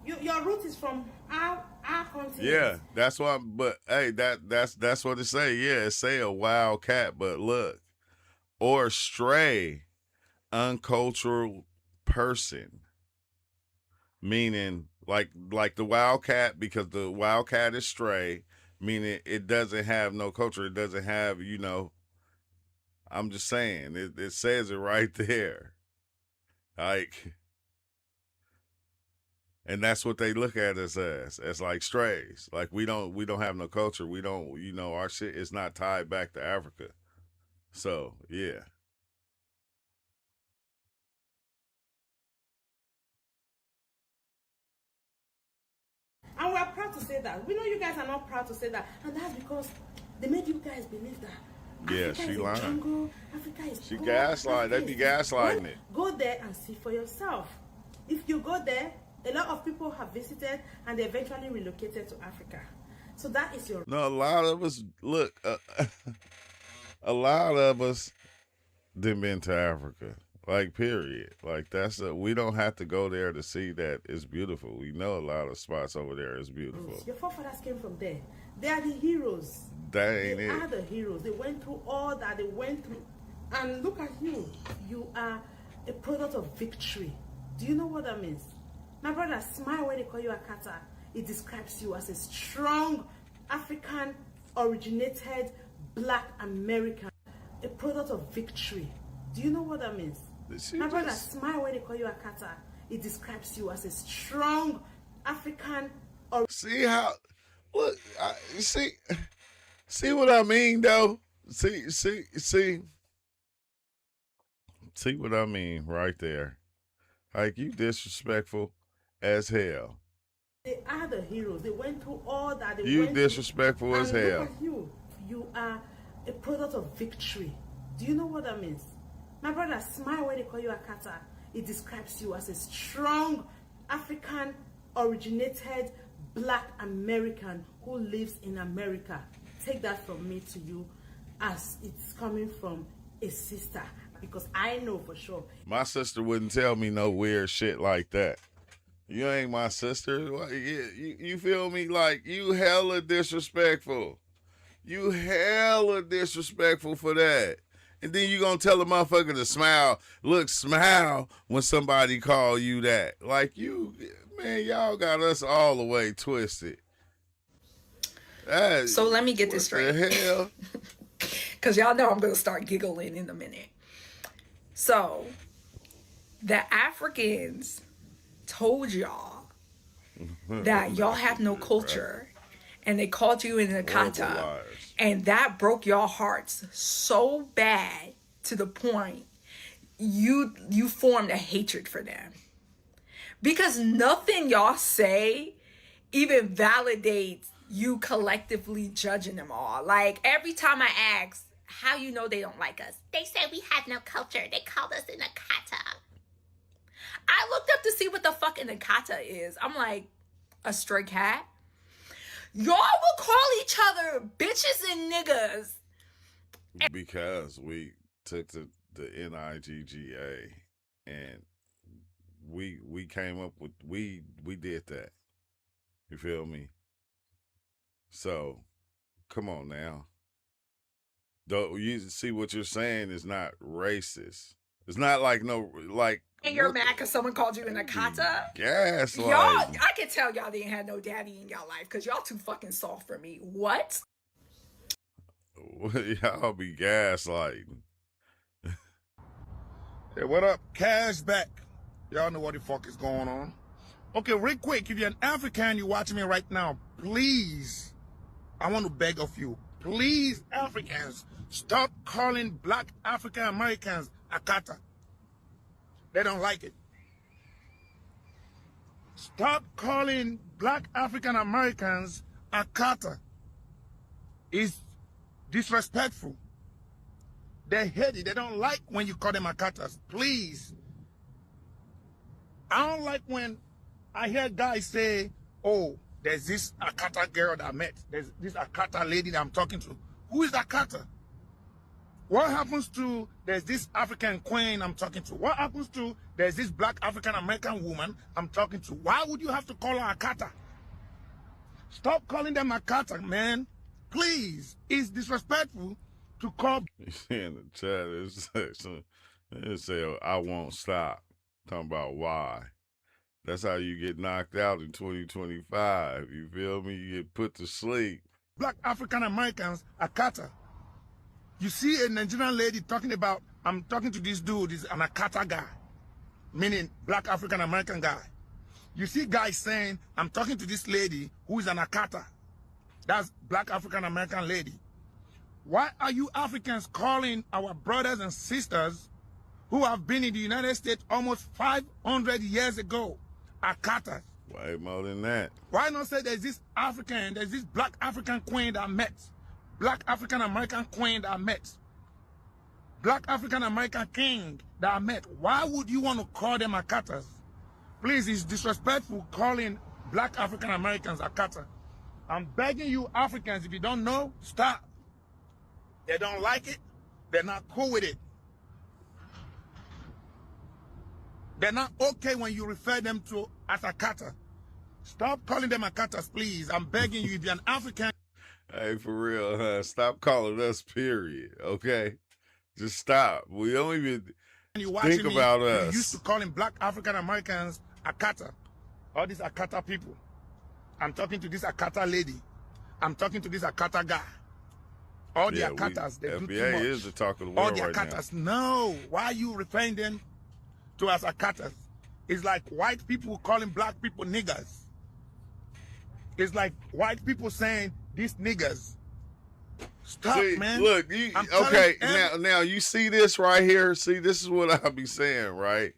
Your root is from our continent. Yeah, that's why. But hey, that's what it say. Yeah, it say a wild cat. But look, or stray, uncultural person, meaning like the wildcat, because the wildcat is stray, meaning it doesn't have no culture. It doesn't have, I'm just saying, it says it right there. Like, and that's what they look at us as like strays. Like we don't have no culture. We don't, our shit is not tied back to Africa. So, yeah. And we're proud to say that. We know you guys are not proud to say that. And that's because they made you guys believe that. Yeah, Africa she is a lying. jungle, Africa is She poor, gaslight. They be gaslighting it. Go there and see for yourself. If you go there, a lot of people have visited and they eventually relocated to Africa. So that is your... No, a lot of us, look, a lot of us done been to Africa. Like, period. Like, we don't have to go there to see that it's beautiful. We know a lot of spots over there is beautiful. Your forefathers came from there. They are the heroes. That ain't They it. are the heroes. They went through all that they went through. And look at you. You are a product of victory. Do you know what that means? My brother, smile when they call you Akata. It describes you as a strong African originated Black American. A product of victory. Do you know what that means? My brother, smile when they call you Akata. It describes you as a strong African. See how? Look, see what I mean though. See what I mean right there. Like, you disrespectful as hell. They are the heroes. They went through all that. They You went disrespectful through. as And hell. look at you. You are a product of victory. Do you know what that means? My brother, smile when they call you Akata. It describes you as a strong African originated Black American who lives in America. Take that from me to you as it's coming from a sister, because I know for sure. My sister wouldn't tell me no weird shit like that. You ain't my sister. You feel me? Like, you hella disrespectful. You hella disrespectful for that. And then you gonna tell a motherfucker to smile. Look, smile when somebody call you that. Like, man, y'all got us all the way twisted. So let me get this straight. What the hell? Because y'all know I'm going to start giggling in a minute. So, the Africans told y'all that y'all have no culture. And they called you an Akata. And that broke your hearts so bad to the point you formed a hatred for them. Because nothing y'all say even validates you collectively judging them all. Like, every time I ask, how you know they don't like us? They say we have no culture. They called us an Akata. I looked up to see what the fuck an Akata is. I'm like, a stray cat? Y'all will call each other bitches and niggas. Because we took the NIGGA and we came up with, we did that. You feel me? So, come on now. Don't you see what you're saying is not racist? It's not like And you're mad because someone called you an Akata? gaslighting. Y'all, I can tell y'all didn't have no daddy in y'all life because y'all too fucking soft for me. What? Y'all be gaslighting. Hey, what up? Cash back. Y'all know what the fuck is going on. Okay, real quick, if you're an African, you're watching me right now, please, I want to beg of you, please, Africans, stop calling Black African Americans Akata. They don't like it. Stop calling black African Americans Akata is disrespectful. They hate it. They don't like when you call them Akatas. Please. I don't like when I hear guys say, oh, there's this Akata girl that I met. There's this Akata lady that I'm talking to. Who is Akata? What happens to there's this African queen I'm talking to? What happens to there's this black African American woman I'm talking to? Why would you have to call her Akata? Stop calling them Akata, man. Please. It's disrespectful to call. You see in the chat, it say, oh, I won't stop. Talking about why. That's how you get knocked out in 2025. You feel me? You get put to sleep. Black African Americans Akata. You see a Nigerian lady talking about, I'm talking to this dude, is an Akata guy, meaning black African American guy. You see guys saying, I'm talking to this lady who is an Akata. That's black African American lady. Why are you Africans calling our brothers and sisters who have been in the United States almost 500 years ago Akatas? Way more than that. Why not say there's this African, there's this black African queen that I met, black African American queen that I met, black African American king that I met? Why would you want to call them Akatas? Please, it's disrespectful calling black African Americans Akata. I'm begging you Africans, if you don't know, stop. They don't like it. They're not cool with it. They're not okay when you refer them to as Akata. Stop calling them Akatas, please. I'm begging you, if you're an African. Hey, for real, huh? Stop calling us, period, okay? Just stop. We don't even think about us. You used to calling black African Americans Akata. All these Akata people. I'm talking to this Akata lady. I'm talking to this Akata guy. All the Akatas, they do too FBA much. is the talk of the All world the right Akatas, now. no. Why are you referring them to as Akatas? It's like white people calling black people niggers. It's like white people saying these niggers. Stop, See, man. Look, okay, now you see this right here? See, this is what I be saying, right?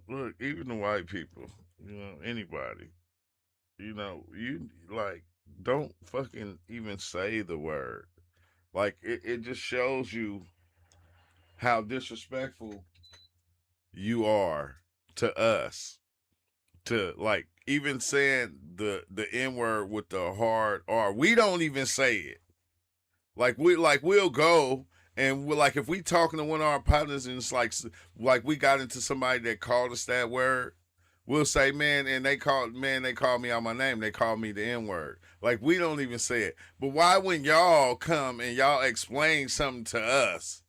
Look, even the white people, anybody, you like, don't fucking even say the word. Like, it just shows you how disrespectful you are to us. To, like, even saying the N-word with the hard R. We don't even say it. We'll go and we're like, if we talking to one of our partners and it's like we got into somebody that called us that word, we'll say, man, and they called me out my name. They called me the N-word. Like, we don't even say it. But why when y'all come and y'all explain something to us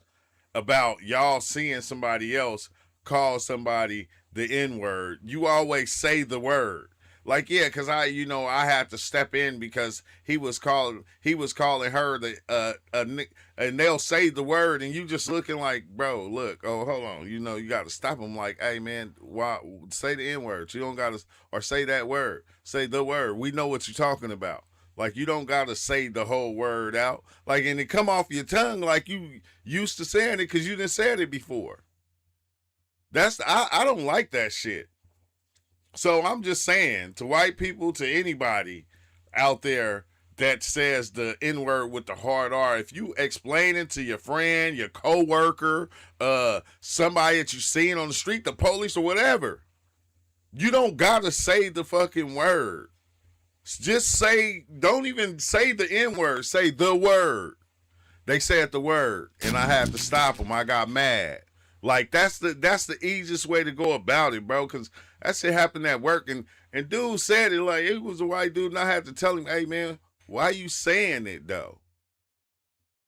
about y'all seeing somebody else call somebody the N-word, you always say the word. Like, yeah, because I had to step in because he was calling her and they'll say the word and you just looking like, bro, look, oh, hold on, you got to stop him. Like, hey, man, why say the N-word? You don't got to, or say that word, say the word. We know what you're talking about. Like, you don't got to say the whole word out. Like, and it come off your tongue like you used to saying it because you didn't say it before. I don't like that shit. So I'm just saying to white people, to anybody out there that says the N-word with the hard R, if you explain it to your friend, your coworker, somebody that you seen on the street, the police or whatever, you don't gotta say the fucking word. Just don't even say the N-word, say the word. They said the word and I had to stop them. I got mad. Like, that's the easiest way to go about it, bro, because that shit happened at work, and dude said it, like, it was a white dude, and I had to tell him, hey, man, why you saying it, though?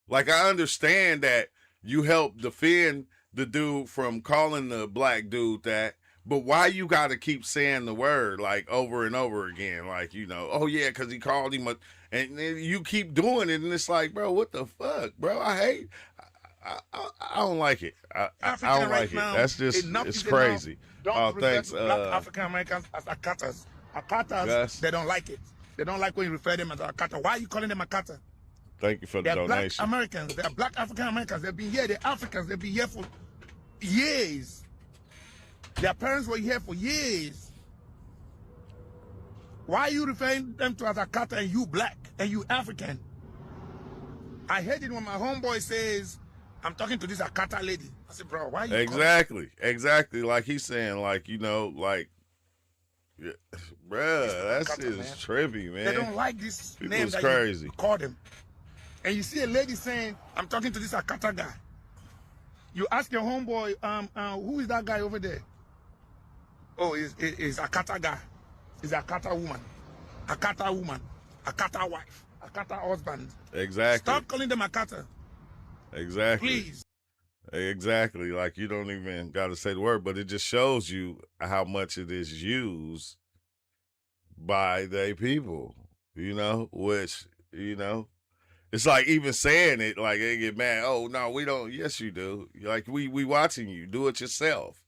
Like, I understand that you help defend the dude from calling the black dude that, but why you got to keep saying the word, like, over and over again? Like, oh, yeah, because he called him, and you keep doing it, and it's like, bro, what the fuck, bro? I don't like it. I don't like it. That's just, it's crazy. Don't thanks. Black African Americans as Akatas. Akatas, Gus. They don't like it. They don't like when you refer them as Akata. Why are you calling them Akata? Thank you for the They're donation. Black Americans. They're Black African Americans. They've been here. They're Africans. They've been here for years. Their parents were here for years. Why are you referring them to as Akata and you black and you African? I hate it when my homeboy says, I'm talking to this Akata lady. I said, bro, why are you Exactly. Like he's saying, like, you know, like, yeah, bruh, that shit is trippy, man. They don't like this People name is that crazy. you call them. And you see a lady saying, I'm talking to this Akata guy. You ask your homeboy, who is that guy over there? Oh, it's Akata guy. It's Akata woman. Akata woman. Akata wife. Akata husband. Exactly. Stop calling them Akata. Exactly. Please. Exactly. Like, you don't even got to say the word, but it just shows you how much it is used by they people, you know, which, you know, it's like even saying it, like they get mad. Oh, no, we don't. Yes, you do. Like, we watching you. Do it yourself.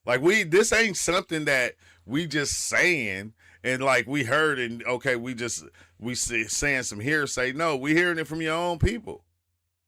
Like, this ain't something that we just saying and like we heard and okay, we saying some hearsay. No, we hearing it from your own people.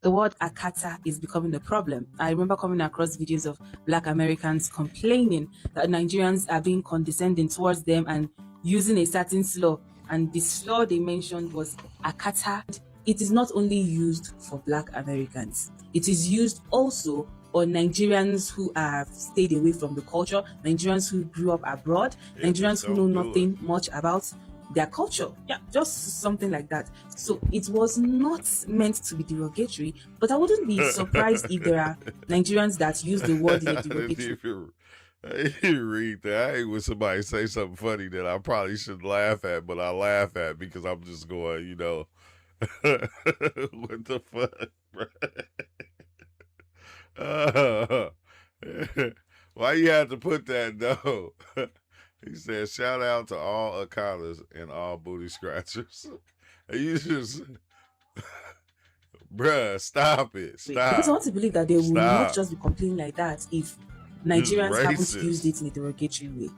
The word Akata is becoming a problem. I remember coming across videos of Black Americans complaining that Nigerians are being condescending towards them and using a certain slur. And the slur they mentioned was Akata. It is not only used for Black Americans. It is used also on Nigerians who have stayed away from the culture, Nigerians who grew up abroad, Nigerians who know nothing much about their culture. Yeah, just something like that. So it was not meant to be derogatory, but I wouldn't be surprised if there are Nigerians that use the word in a derogatory. You read that. I hate when somebody say something funny that I probably shouldn't laugh at, but I laugh at because I'm just going, you know, what the fuck, bro? Why you have to put that though? He said, shout out to all Akatas and all booty scratchers. And you just, bruh, stop it. Stop. Because I want to believe that they will not just be complaining like that if Nigerians haven't used it in a derogatory way.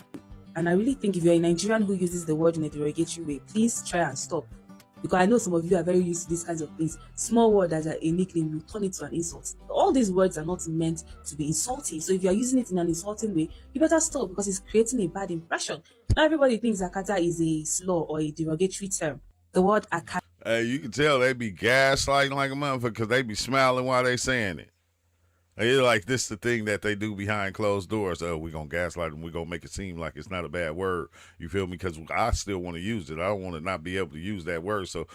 And I really think if you're a Nigerian who uses the word in a derogatory way, please try and stop. Because I know some of you are very used to these kinds of things. Small word that are a nickname, you turn it to an insult. All these words are not meant to be insulting. So if you're using it in an insulting way, you better stop because it's creating a bad impression. Not everybody thinks Akata is a slur or a derogatory term. The word Akata. Hey, you can tell they be gaslighting like a motherfucker because they be smiling while they saying it. It's like this the thing that they do behind closed doors. Oh, we're going to gaslight them. We're going to make it seem like it's not a bad word. You feel me? Because I still want to use it. I don't want to not be able to use that word. So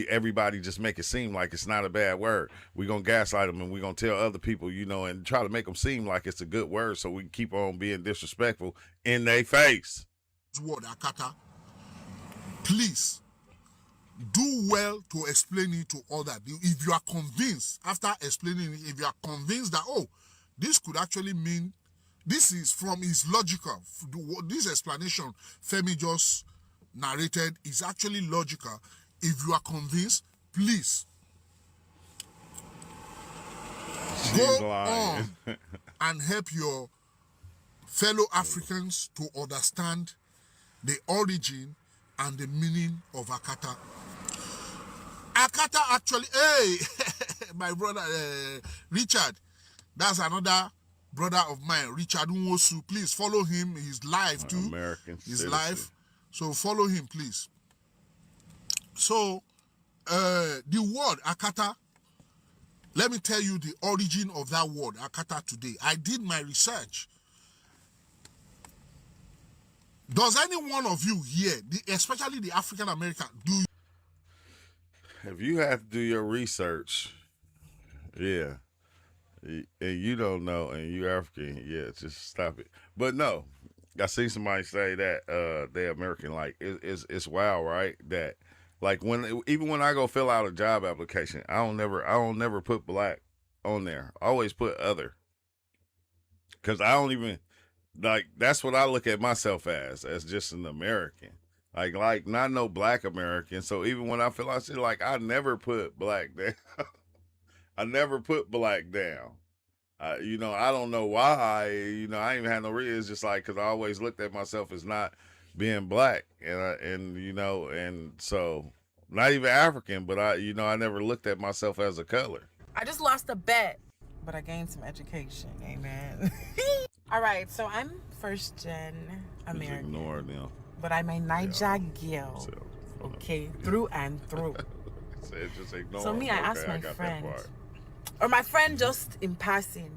everybody just make it seem like it's not a bad word. We're going to gaslight them and we're going to tell other people, you know, and try to make them seem like it's a good word so we can keep on being disrespectful in their face. Word Akata, please do well to explain it to others. If you are convinced, after explaining it, if you are convinced that, oh, this could actually mean, this is from his logical, this explanation Femi just narrated is actually logical. If you are convinced, please go on and help your fellow Africans to understand the origin and the meaning of Akata. Akata actually, hey, my brother Richard, that's another brother of mine, Richard Nwosu. Please follow him. He's live too. American He's citizen. live. So follow him, please. So the word Akata, let me tell you the origin of that word Akata today. I did my research. Does any one of you here, especially the African American, If you have to do your research, yeah, and you don't know, and you African, yeah, just stop it. But no, I see somebody say that they American, like it's wild, right? That like even when I go fill out a job application, I don't never put black on there. I always put other, because I don't even like. That's what I look at myself as just an American. Like not no black American. So even when I fill out shit, like I never put black down. I never put black down. You know, I don't know why. You know, I ain't even had no reason. It's just like because I always looked at myself as not being black, and you know, and so not even African, but I never looked at myself as a color. I just lost a bet, but I gained some education. Amen. All right, so I'm first gen American, Ignore them. but I'm a Niger girl, okay, through and through. Said just ignore So me, I them. asked Okay, my I got friend, that part. or my friend just in passing,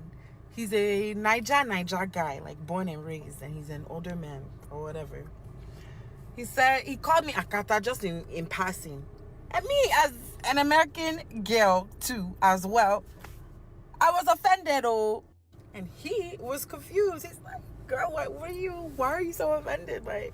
he's a Niger guy, like born and raised, and he's an older man or whatever. He said, he called me Akata just in passing. And me, as an American girl too, as well, I was offended, oh. And he was confused. He's like, girl, why are you so offended? Like,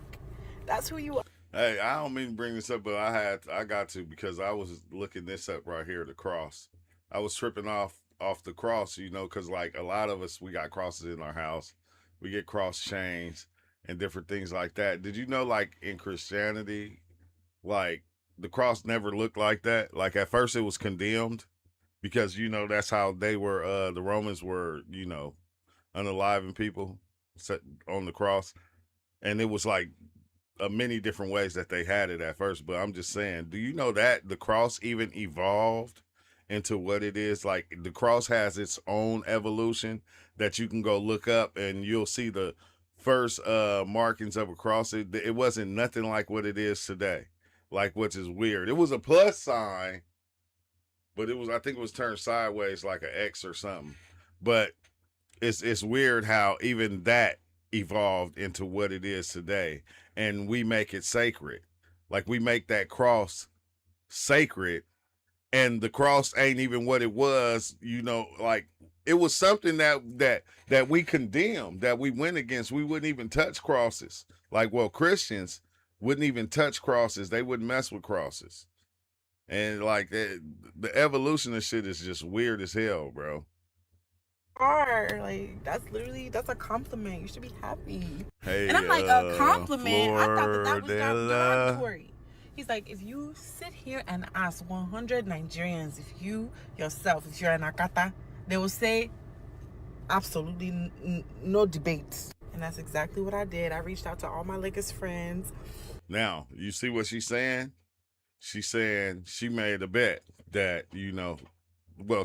that's who you are. Hey, I don't mean to bring this up, but I got to because I was looking this up right here, the cross. I was tripping off the cross, you know, because like a lot of us, we got crosses in our house. We get cross chains and different things like that. Did you know, like in Christianity, like the cross never looked like that? Like at first it was condemned because, you know, that's how they were, the Romans were, you know, unaliving people set on the cross. And it was like many different ways that they had it at first, but I'm just saying, do you know that the cross even evolved into what it is? Like the cross has its own evolution that you can go look up and you'll see the first markings of a cross. It wasn't nothing like what it is today, like, which is weird. It was a plus sign, but I think it was turned sideways like an X or something. But it's weird how even that evolved into what it is today, and we make it sacred. Like we make that cross sacred, and the cross ain't even what it was, you know, like it was something that we condemned, that we went against. We wouldn't even touch crosses. Like, well, Christians wouldn't even touch crosses. They wouldn't mess with crosses. And like the evolution of shit is just weird as hell, bro. Like, that's a compliment. You should be happy. Hey, and I'm like, a compliment? I thought that was Florida. derogatory. He's like, if you sit here and ask 100 Nigerians, if you yourself, if you're an Akata, they will say absolutely no debate. And that's exactly what I did. I reached out to all my Lakers friends. Now, you see what she's saying? She's saying she made a bet that, you know, well,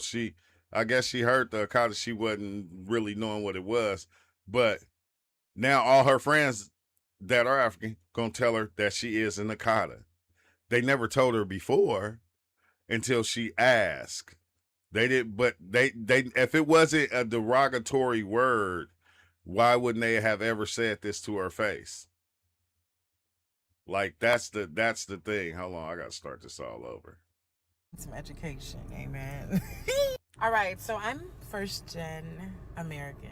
I guess she heard the Akata. She wasn't really knowing what it was. But now all her friends that are African gonna tell her that she is an Akata. They never told her before until she asked. They did, but they if it wasn't a derogatory word, why wouldn't they have ever said this to her face? Like that's the thing. Hold on, I gotta start this all over. Some education, amen. All right, so I'm first gen American,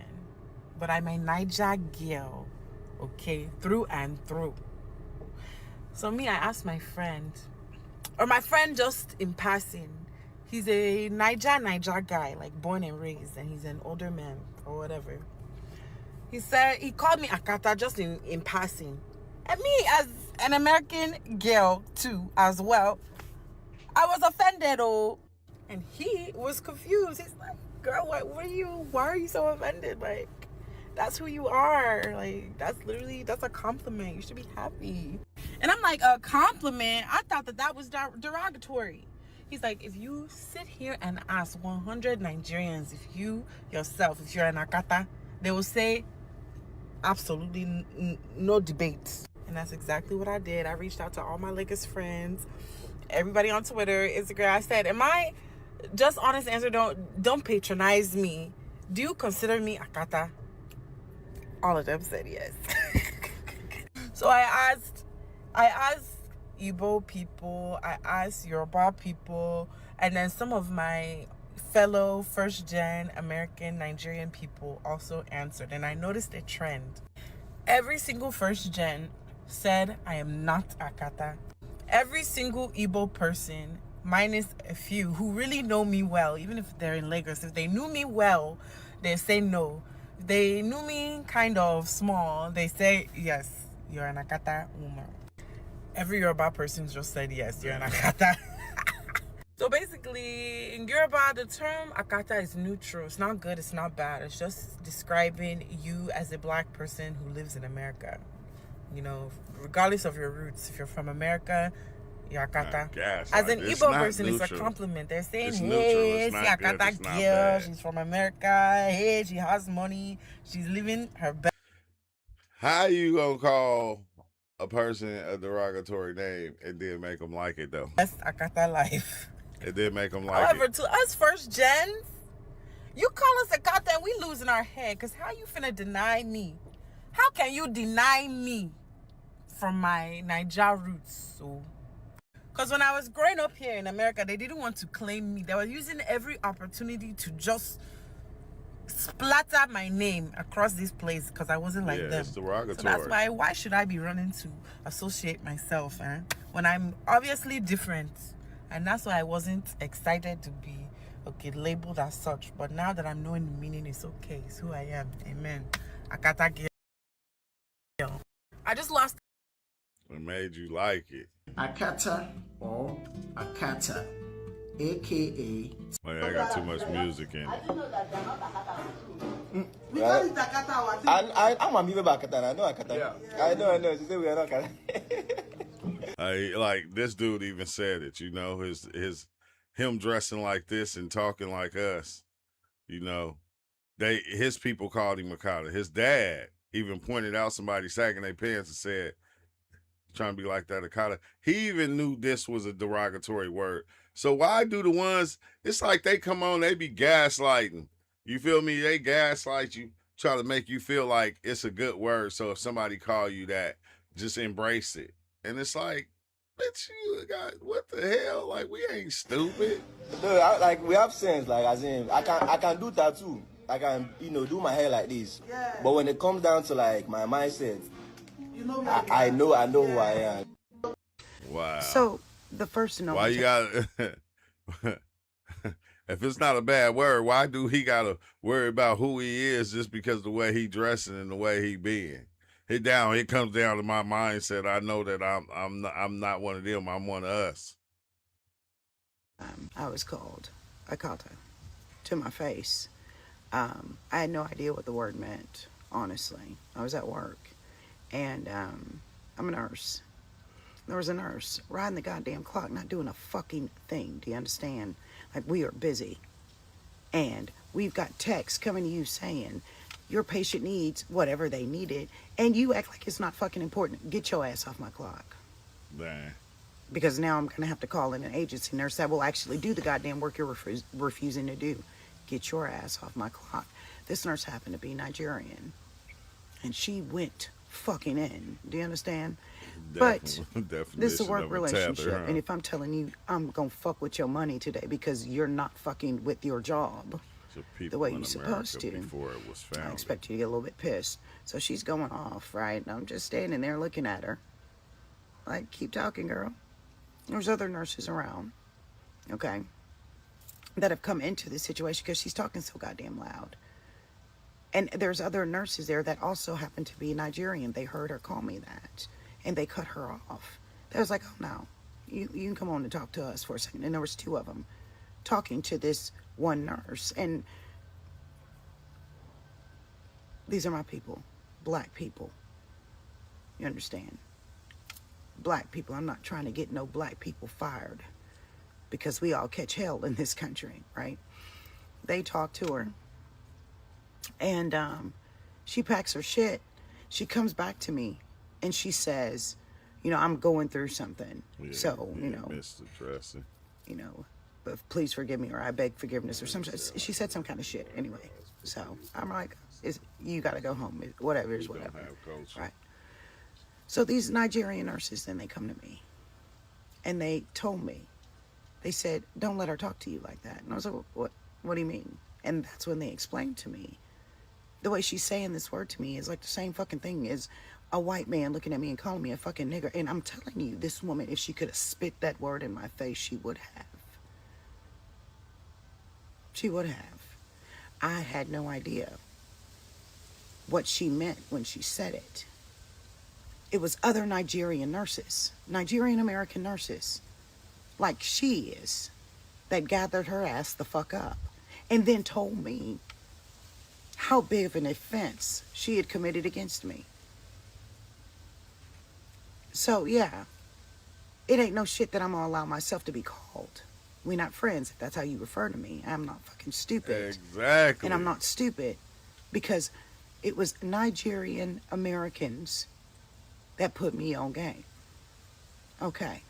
but I'm a Niger girl, okay, through and through. So me, I asked my friend, or my friend just in passing, he's a Niger guy, like born and raised, and he's an older man or whatever. He said, he called me Akata just in passing. And me, as an American girl too, as well, I was offended, oh. And he was confused. He's like, girl, why are you so offended? Like, that's who you are. Like, that's a compliment. You should be happy. And I'm like, a compliment? I thought that was derogatory. He's like, if you sit here and ask 100 Nigerians, if you yourself, if you're an Akata, they will say absolutely no debate. And that's exactly what I did. I reached out to all my Lakers friends, everybody on Twitter, Instagram. I said, just honest answer, don't patronize me. Do you consider me Akata? All of them said yes. So I asked Igbo people, I asked Yoruba people, and then some of my fellow first gen American Nigerian people also answered, and I noticed a trend. Every single first gen said I am not Akata. Every single Igbo person, minus a few who really know me well, even if they're in Lagos, if they knew me well, they say no. If they knew me kind of small, they say yes, you're an Akata woman. Every Yoruba person just said yes, you're an Akata. So basically, in Yoruba, the term Akata is neutral. It's not good, it's not bad. It's just describing you as a black person who lives in America. You know, regardless of your roots, if you're from America, Yakata. Gaslight. As an It's Igbo not person, it's a neutral. compliment. They're saying, It's hey, neutral. It's it's not good. Yakata It's not girl. bad. She's from America. Hey, she has money. She's living her best. How you gonna call a person a derogatory name and then make them like it though? Best Akata life. It did make them like However, it. to us first gens, you call us Akata and we losing our head. Because how you finna deny me? How can you deny me from my Niger roots? So, because when I was growing up here in America, they didn't want to claim me. They were using every opportunity to just splatter my name across this place because I wasn't like them. It's derogatory. So that's why should I be running to associate myself when I'm obviously different? And that's why I wasn't excited to be labeled as such. But now that I'm knowing the meaning, it's okay. It's who I am. Amen. Akata girl. I just lost. It made you like it. Akata or Akata, aka. Like, I got too much music in it. I'm a member of Akata. I know Akata. Yeah. I know. She said we are not Akata. Like this dude even said it, you know, him dressing like this and talking like us, you know, his people called him Akata. His dad even pointed out somebody sagging their pants and said, trying to be like that Akata. He even knew this was a derogatory word. So why do the ones, it's like they come on, they be gaslighting. You feel me? They gaslight you, try to make you feel like it's a good word. So if somebody call you that, just embrace it. And it's like, bitch, you got, what the hell? Like, we ain't stupid. Like, we have sense. Like, as in, I can do tattoo. I can, do my hair like this. Yeah. But when it comes down to, like, my mindset, I know who I am. Wow. So, the first note. Why you got if it's not a bad word, why do he got to worry about who he is just because of the way he dressing and the way he being? It comes down to my mindset. I know that I'm not one of them. I'm one of us. I was called Akata to my face. I had no idea what the word meant, honestly. I was at work, and I'm a nurse. There was a nurse riding the goddamn clock, not doing a fucking thing. Do you understand? Like, we are busy, and we've got texts coming to you saying your patient needs whatever they needed, and you act like it's not fucking important. Get your ass off my clock. Man. Because now I'm going to have to call in an agency nurse that will actually do the goddamn work you're refusing to do. Get your ass off my clock. This nurse happened to be Nigerian, and she went fucking in. Do you understand? But this is a work relationship, and if I'm telling you I'm going to fuck with your money today because you're not fucking with your job the way you're supposed to, I expect you to get a little bit pissed. So she's going off, right? And I'm just standing there looking at her. Like, keep talking, girl. There's other nurses around, okay, that have come into this situation because she's talking so goddamn loud. And there's other nurses there that also happen to be Nigerian. They heard her call me that, and they cut her off. They was like, oh, no, you can come on and talk to us for a second. And there was two of them talking to this one nurse. And these are my people, black people. You understand? Black people. I'm not trying to get no black people fired because we all catch hell in this country, right? They talk to her, and she packs her shit. She comes back to me, and she says, I'm going through something. So, Mr. Dressing. But please forgive me, or I beg forgiveness, or something. She said some kind of shit anyway. So I'm like, you got to go home. Whatever is whatever. Right. So these Nigerian nurses, then they come to me, and they told me, they said, don't let her talk to you like that. And I was like, what do you mean? And that's when they explained to me, the way she's saying this word to me is like the same fucking thing as a white man looking at me and calling me a fucking nigger. And I'm telling you, this woman, if she could have spit that word in my face, she would have. She would have. I had no idea what she meant when she said it. It was other Nigerian nurses, Nigerian American nurses, like she is, that gathered her ass the fuck up and then told me how big of an offense she had committed against me. So, yeah, It ain't no shit that I'm gonna allow myself to be called. We're not friends if that's how you refer to me. I'm not fucking stupid. Exactly. And I'm not stupid because it was Nigerian Americans that put me on game. Okay.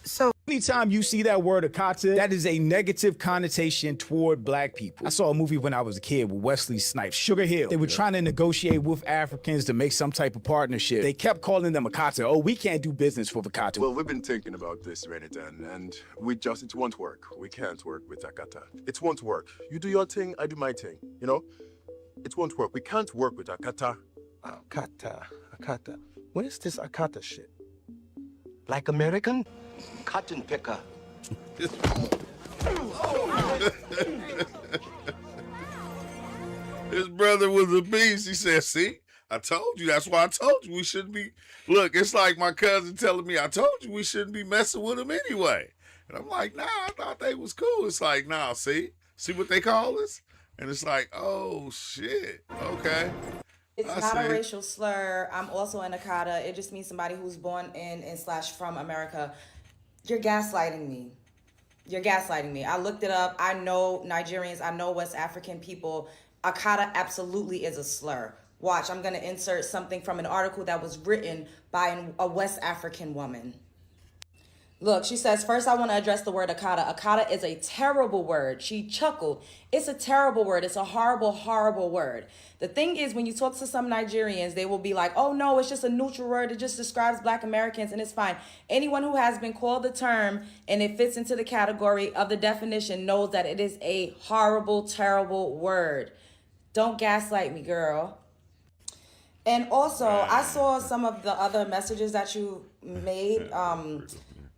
So anytime you see that word Akata, that is a negative connotation toward black people. I saw a movie when I was a kid with Wesley Snipes, Sugar Hill. They were trying to negotiate with Africans to make some type of partnership. They kept calling them Akata. Oh, we can't do business with Akata. Well, we've been thinking about this, Renatan, and it won't work. We can't work with Akata. It won't work. You do your thing, I do my thing, you know? It won't work. We can't work with Akata. Akata. Where's this Akata shit? Black American? Cotton picker. His brother was a beast. He said, see, I told you. That's why I told you we shouldn't be. Look, it's like my cousin telling me, I told you we shouldn't be messing with him anyway. And I'm like, nah, I thought they was cool. It's like, nah, see what they call us? And it's like, oh, shit. Okay. It's not a racial slur. I'm also an Akata. It just means somebody who's born in and / from America. You're gaslighting me. You're gaslighting me. I looked it up. I know Nigerians. I know West African people. Akata absolutely is a slur. Watch, I'm going to insert something from an article that was written by a West African woman. Look, she says, first I want to address the word Akata. Akata is a terrible word. She chuckled. It's a terrible word. It's a horrible, horrible word. The thing is, when you talk to some Nigerians, they will be like, oh no, it's just a neutral word. It just describes black Americans and it's fine. Anyone who has been called the term and it fits into the category of the definition knows that it is a horrible, terrible word. Don't gaslight me, girl. And also, I saw some of the other messages that you made.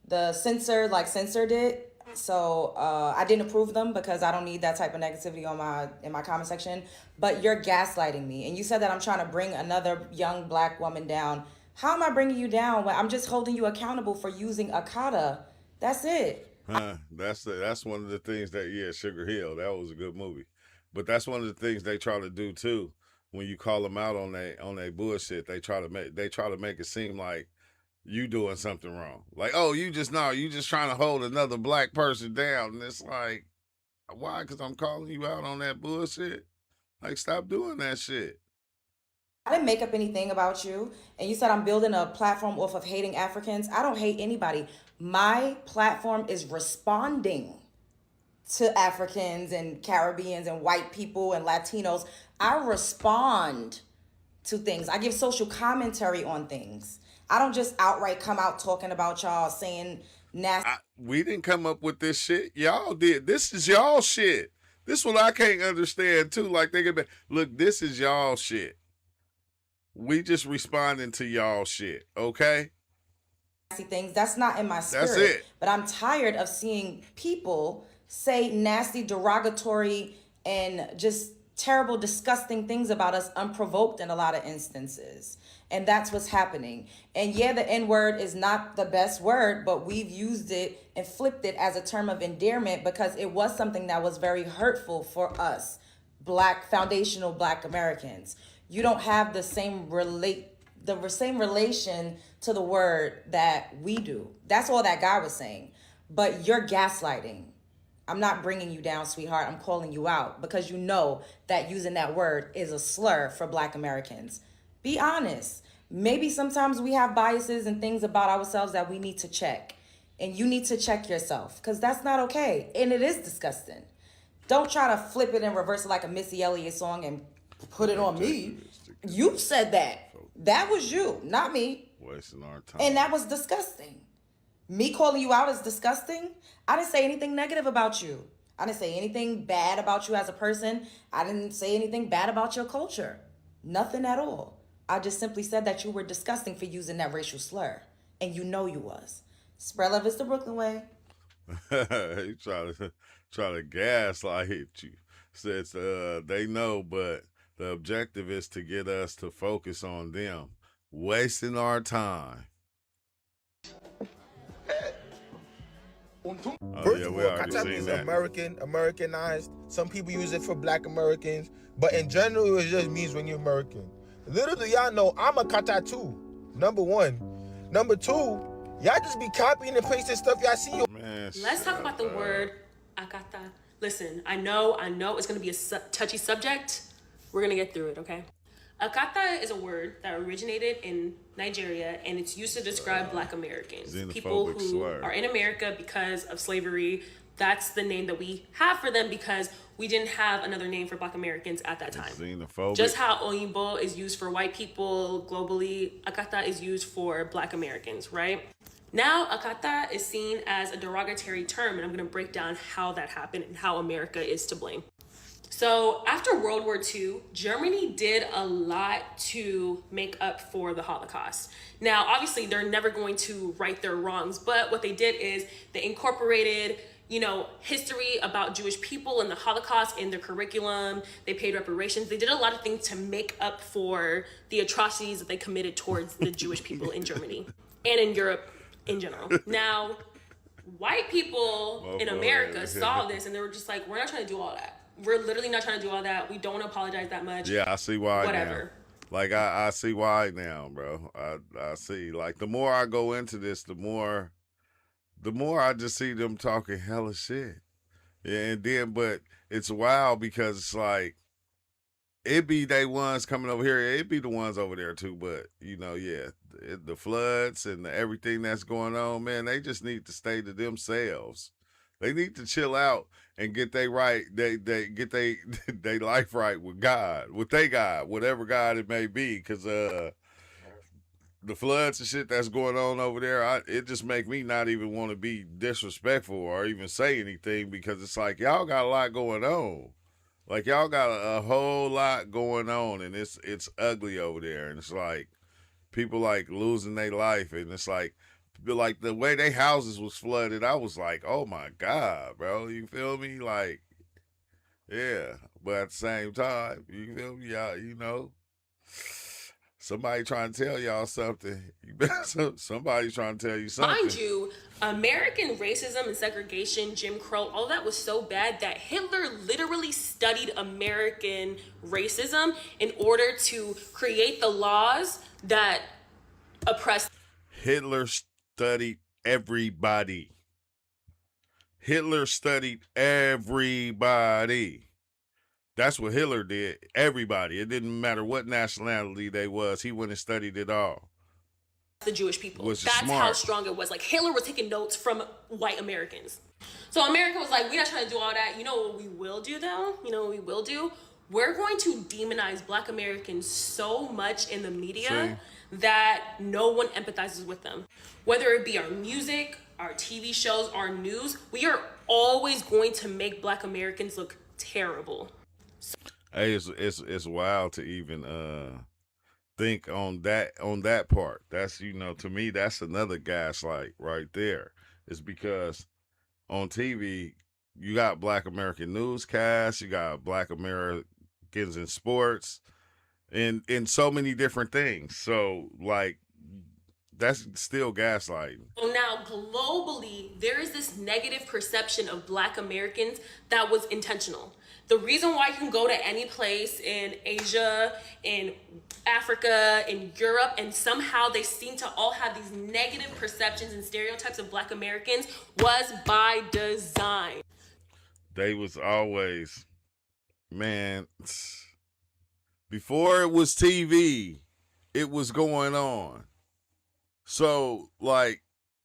The censored it. So I didn't approve them because I don't need that type of negativity in my comment section. But you're gaslighting me. And you said that I'm trying to bring another young black woman down. How am I bringing you down when I'm just holding you accountable for using Akata? That's it. That's one of the things that, Sugar Hill, that was a good movie. But that's one of the things they try to do too. When you call them out on they bullshit, they try to make it seem like you doing something wrong. Like, oh, you just trying to hold another black person down. And it's like, why? Because I'm calling you out on that bullshit. Like, stop doing that shit. I didn't make up anything about you. And you said I'm building a platform off of hating Africans. I don't hate anybody. My platform is responding to Africans and Caribbeans and white people and Latinos. I respond to things. I give social commentary on things. I don't just outright come out talking about y'all saying nasty. We didn't come up with this shit. Y'all did. This is y'all shit. This one I can't understand too. Like they could be, look, this is y'all shit. We just responding to y'all shit, okay? Nasty things. That's not in my spirit. That's it. But I'm tired of seeing people say nasty, derogatory, and just terrible, disgusting things about us unprovoked in a lot of instances. And that's what's happening. And yeah, the N-word is not the best word, but we've used it and flipped it as a term of endearment because it was something that was very hurtful for us, foundational black Americans. You don't have the same relation to the word that we do. That's all that guy was saying. But you're gaslighting. I'm not bringing you down, sweetheart. I'm calling you out because you know that using that word is a slur for black Americans. Be honest. Maybe sometimes we have biases and things about ourselves that we need to check. And you need to check yourself because that's not okay. And it is disgusting. Don't try to flip it and reverse it like a Missy Elliott song and put it on me. You said that. That was you, not me. Wasting our time. And that was disgusting. Me calling you out is disgusting. I didn't say anything negative about you. I didn't say anything bad about you as a person. I didn't say anything bad about your culture. Nothing at all. I just simply said that you were disgusting for using that racial slur. And you know you was. Spread love is the Brooklyn way. He try to gaslight you. Says they know, but the objective is to get us to focus on them. Wasting our time. First of all, Akata is Americanized. Some people use it for black Americans, but in general, it just means when you're American. Little do y'all know, I'm Akata too, number one. Number two, Y'all just be copying and pasting stuff y'all see. Man, let's talk about the word Akata. Listen, I know it's going to be a touchy subject. We're going to get through it, okay? Akata is a word that originated in Nigeria, and it's used to describe Black Americans, people who slur. are in America because of slavery. That's the name that we have for them because we didn't have another name for Black Americans at that time. Xenophobic. Just how Oyinbo is used for white people globally, Akata is used for Black Americans, right? Now, Akata is seen as a derogatory term, and I'm going to break down how that happened and how America is to blame. So after World War II, Germany did a lot to make up for the Holocaust. Now, obviously, they're never going to right their wrongs, but what they did is they incorporated, history about Jewish people and the Holocaust in their curriculum. They paid reparations. They did a lot of things to make up for the atrocities that they committed towards the Jewish people in Germany and in Europe in general. Now, white people in America saw this and they were just like, we're not trying to do all that. We're literally not trying to do all that. We don't want to apologize that much. Yeah, I see why Whatever. now. Like, I see why now, bro. I see. Like, the more I go into this, the more I just see them talking hella shit. Yeah, and then, but it's wild because it's like, it be they ones coming over here. It be the ones over there too. But, the floods and everything that's going on, man, they just need to stay to themselves. They need to chill out and get they right. They get they life right with God, with they God, whatever God it may be. Because the floods and shit that's going on over there, it just make me not even want to be disrespectful or even say anything because it's like y'all got a lot going on. Like y'all got a whole lot going on, and it's ugly over there, and it's like people like losing their life, and it's like the way they houses was flooded, I was like, oh my God, bro, you feel me? Like, yeah, but at the same time, you feel me? Y'all, somebody trying to tell y'all something. Somebody's trying to tell you something. Mind you, American racism and segregation, Jim Crow, all that was so bad that Hitler literally studied American racism in order to create the laws that oppressed. Hitler studied everybody. Hitler studied everybody. That's what Hitler did. Everybody. It didn't matter what nationality they was. He went and studied it all. The Jewish people. That's smart. How strong it was. Like Hitler was taking notes from white Americans. So America was like, we're not trying to do all that. You know what we will do though? We're going to demonize Black Americans so much in the media that no one empathizes with them. Whether it be our music, our TV shows, our news, we are always going to make Black Americans look terrible. Hey, it's wild to even think on that part. That's to me that's another gaslight right there. It's because on TV you got Black American newscasts, you got Black Americans in sports, and in so many different things. So like that's still gaslighting. So now globally, there is this negative perception of Black Americans that was intentional. The reason why you can go to any place in Asia, in Africa, in Europe, and somehow they seem to all have these negative perceptions and stereotypes of Black Americans was by design. They was always, man, before it was TV, it was going on. So, like,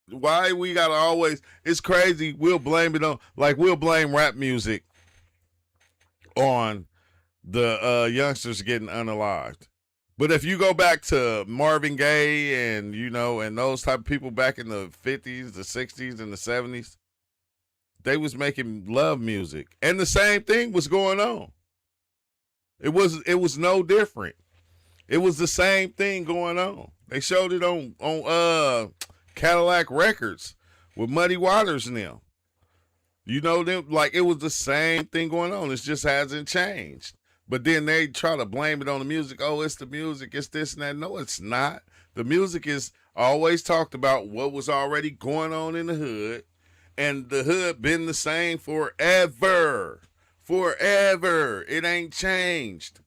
why we gotta always, it's crazy, we'll blame rap music on the youngsters getting unalived. But if you go back to Marvin Gaye and, and those type of people back in the 50s, the 60s, and the 70s, they was making love music. And the same thing was going on. It was no different. It was the same thing going on. They showed it on Cadillac Records with Muddy Waters and them. Them, like it was the same thing going on. It just hasn't changed. But then they try to blame it on the music. Oh, it's the music. It's this and that. No, it's not. The music is always talked about what was already going on in the hood. And the hood been the same forever. Forever. It ain't changed.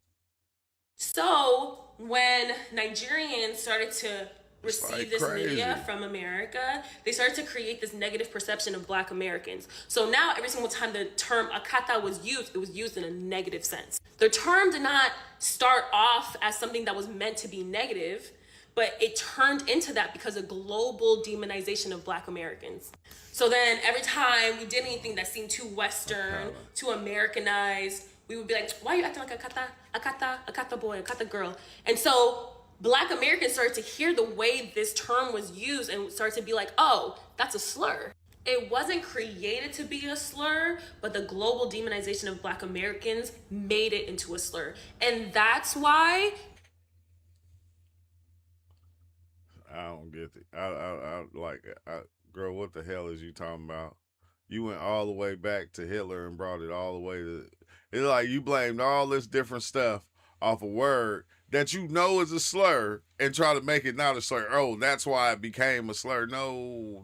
So when Nigerians started to received this media from America, they started to create this negative perception of Black Americans. So now every single time the term Akata was used, it was used in a negative sense. The term did not start off as something that was meant to be negative, but it turned into that because of global demonization of Black Americans. So then every time we did anything that seemed too Western, too Americanized, we would be like, why are you acting like Akata? Akata, Akata boy, Akata girl. And so Black Americans started to hear the way this term was used and started to be like, oh, that's a slur. It wasn't created to be a slur, but the global demonization of Black Americans made it into a slur. And that's why I don't get it. Girl, what the hell is you talking about? You went all the way back to Hitler and brought it all the way to. It's like you blamed all this different stuff off a word that you know is a slur and try to make it not a slur. Oh, that's why it became a slur. No.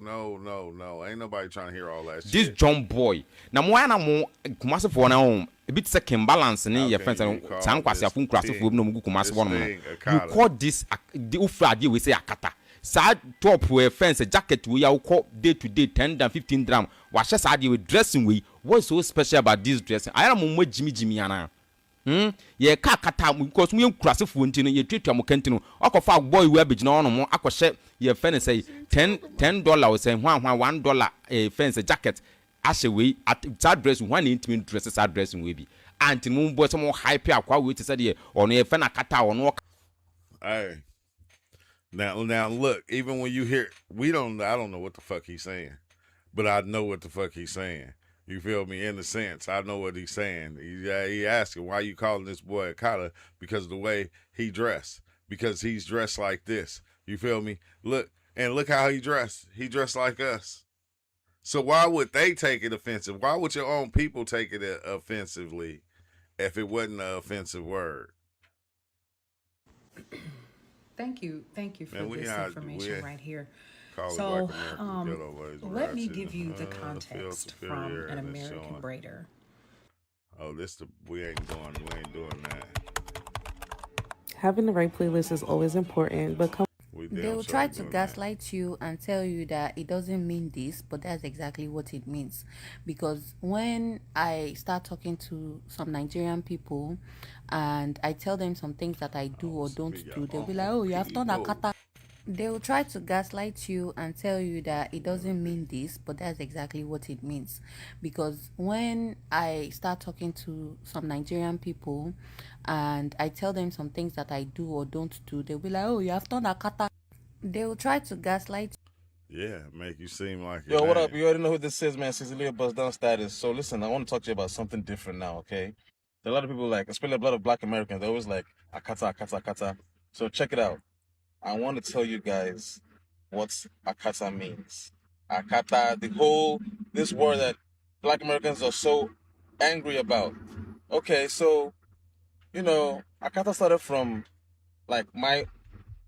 Ain't nobody trying to hear all that shit. This John boy. Now, why na mo kumase for na home. A bit second balance ni your friends and san kwase afun krasofo bi no mugu kumase for no. You call this the ufradi we say Akata. Sad top we fence jacket we ya call day to day 10 than 15 dram. Wa she sad we dressing we. What's so special about this dressing? I am mo Jimmy ana. Ye ka Akata because we krasofo ntino ye twetwa mo kantino. Akofa boy we be gina ono mo akɔhye ye fence say $10 say hwan $1 fence jacket. Ashe we at that dress one intimate dresses that dressing we be anti mo boy some hype akwa we to say there or no fe na Akata or no. Hey, now look, even when you hear I don't know what the fuck he's saying, but I know what the fuck he's saying. You feel me? In a sense, I know what he's saying. He asking why you calling this boy Akata because of the way he dressed, because he's dressed like this. You feel me? Look how he dressed. He dressed like us. So why would they take it offensive? Why would your own people take it offensively if it wasn't an offensive word? Thank you for this information right here. So, let me give you the context from an American braider. Oh, we ain't doing that. Having the right playlist is always important, but they will try to gaslight you and tell you that it doesn't mean this, but that's exactly what it means. Because when I start talking to some Nigerian people and I tell them some things that I do or don't do, they'll be like, oh, you have done Akata. They will try to gaslight you and tell you that it doesn't mean this, but that's exactly what it means. Because when I start talking to some Nigerian people and I tell them some things that I do or don't do, they'll be like, oh, you have done Akata. They will try to gaslight you. Yeah, make you seem like Yo, what up? You already know who this is, man. Cecilia Buzz Down Status. So listen, I want to talk to you about something different now, okay? There are a lot of people especially a lot of Black Americans, they're always like, Akata. So check it out. I want to tell you guys what Akata means. Akata, this word that Black Americans are so angry about. Okay, so, Akata started from, my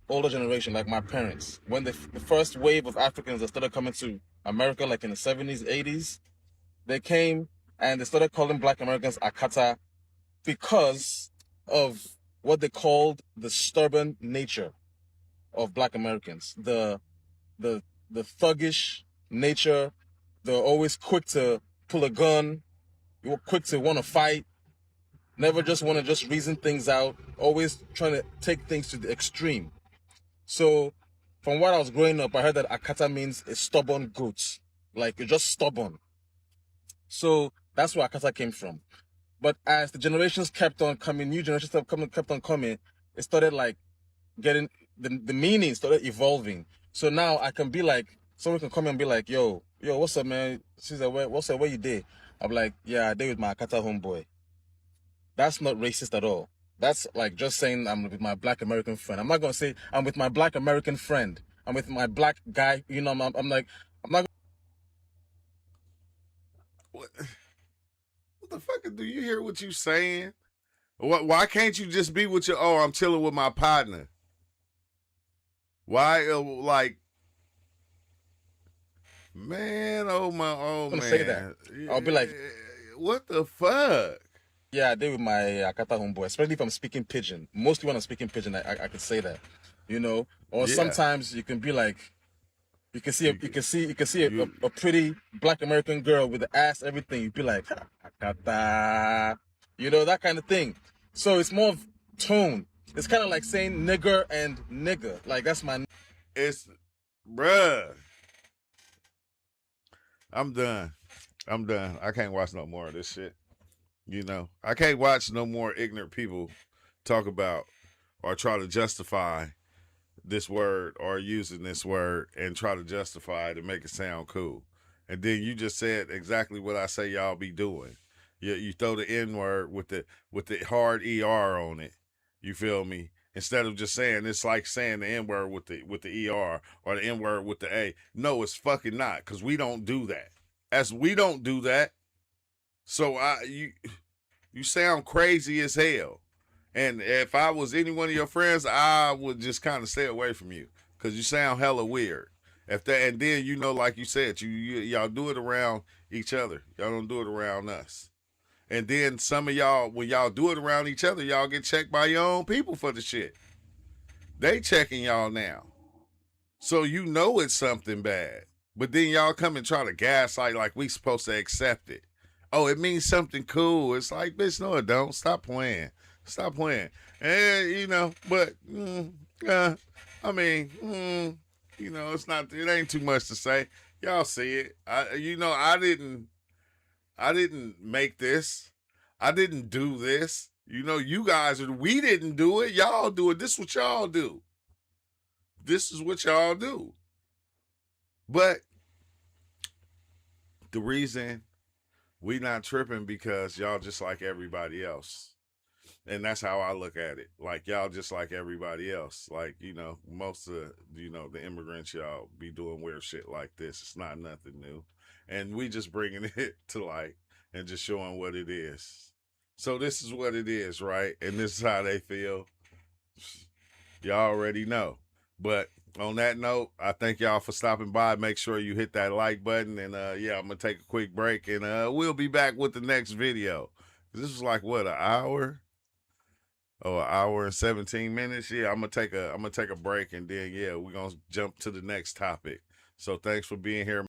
older generation, like my parents. When the first wave of Africans that started coming to America, in the 70s, 80s, they came and they started calling Black Americans Akata because of what they called the stubborn nature of Black Americans, the thuggish nature. They're always quick to pull a gun. You're quick to want to fight. Never just want to just reason things out. Always trying to take things to the extreme. So, from what I was growing up, I heard that Akata means a stubborn goat. You're just stubborn. So that's where Akata came from. But as the generations kept on coming, new generations kept on coming, it started getting the meaning started evolving. So now I can be someone can come and be like, yo, what's up, man? She's like, what's up? Where you did? I'm like, yeah, I did with my Akata homeboy. That's not racist at all. That's just saying I'm with my Black American friend. I'm not gonna say I'm with my Black American friend. I'm with my Black guy. I'm not. What the fuck? Do you hear what you saying? Why can't you just be with your? Oh, I'm chilling with my partner. Why? Man, oh my, oh man. Say that. I'll be like, what the fuck? Yeah, I did with my Akata homeboy, especially if I'm speaking pidgin. Mostly when I'm speaking pidgin, I could say that, Or sometimes you can be like, you can see a pretty Black American girl with the ass, everything. You'd be like, Akata, you know, that kind of thing. So it's more of tone. It's kind of like saying nigger and nigga. Like that's my. It's, bruh. I'm done. I can't watch no more of this shit. You know, I can't watch no more ignorant people talk about or try to justify this word or using this word and try to justify it and make it sound cool. And then you just said exactly what I say y'all be doing. You throw the N word with the hard ER on it. You feel me? Instead of just saying, it's like saying the N word with the ER or the N word with the A. No, it's fucking not, because we don't do that. As we don't do that. So you sound crazy as hell. And if I was any one of your friends, I would just kind of stay away from you, because you sound hella weird. And then, you know, like you said, y'all do it around each other. Y'all don't do it around us. And then some of y'all, when y'all do it around each other, y'all get checked by your own people for the shit. They checking y'all now. So you know it's something bad. But then y'all come and try to gaslight like we supposed to accept it. Oh, it means something cool. It's like, bitch, no, it don't. Stop playing. And, you know, but, I mean, you know, it ain't too much to say. Y'all see it. I didn't make this. I didn't do this. You know, we didn't do it. Y'all do it. This is what y'all do. But the reason we not tripping, because y'all just like everybody else. And that's how I look at it. Like, y'all just like everybody else. Like, you know, most of, you know, the immigrants, y'all be doing weird shit like this. It's not nothing new. And we just bringing it to light and just showing what it is. So this is what it is, right? And this is how they feel. Y'all already know. But on that note, I thank y'all for stopping by. Make sure you hit that like button. And, yeah, I'm going to take a quick break. And we'll be back with the next video. This was like, what, an hour? Oh, an hour and 17 minutes. Yeah, I'm gonna take a break, and then, yeah, we're gonna jump to the next topic. So thanks for being here.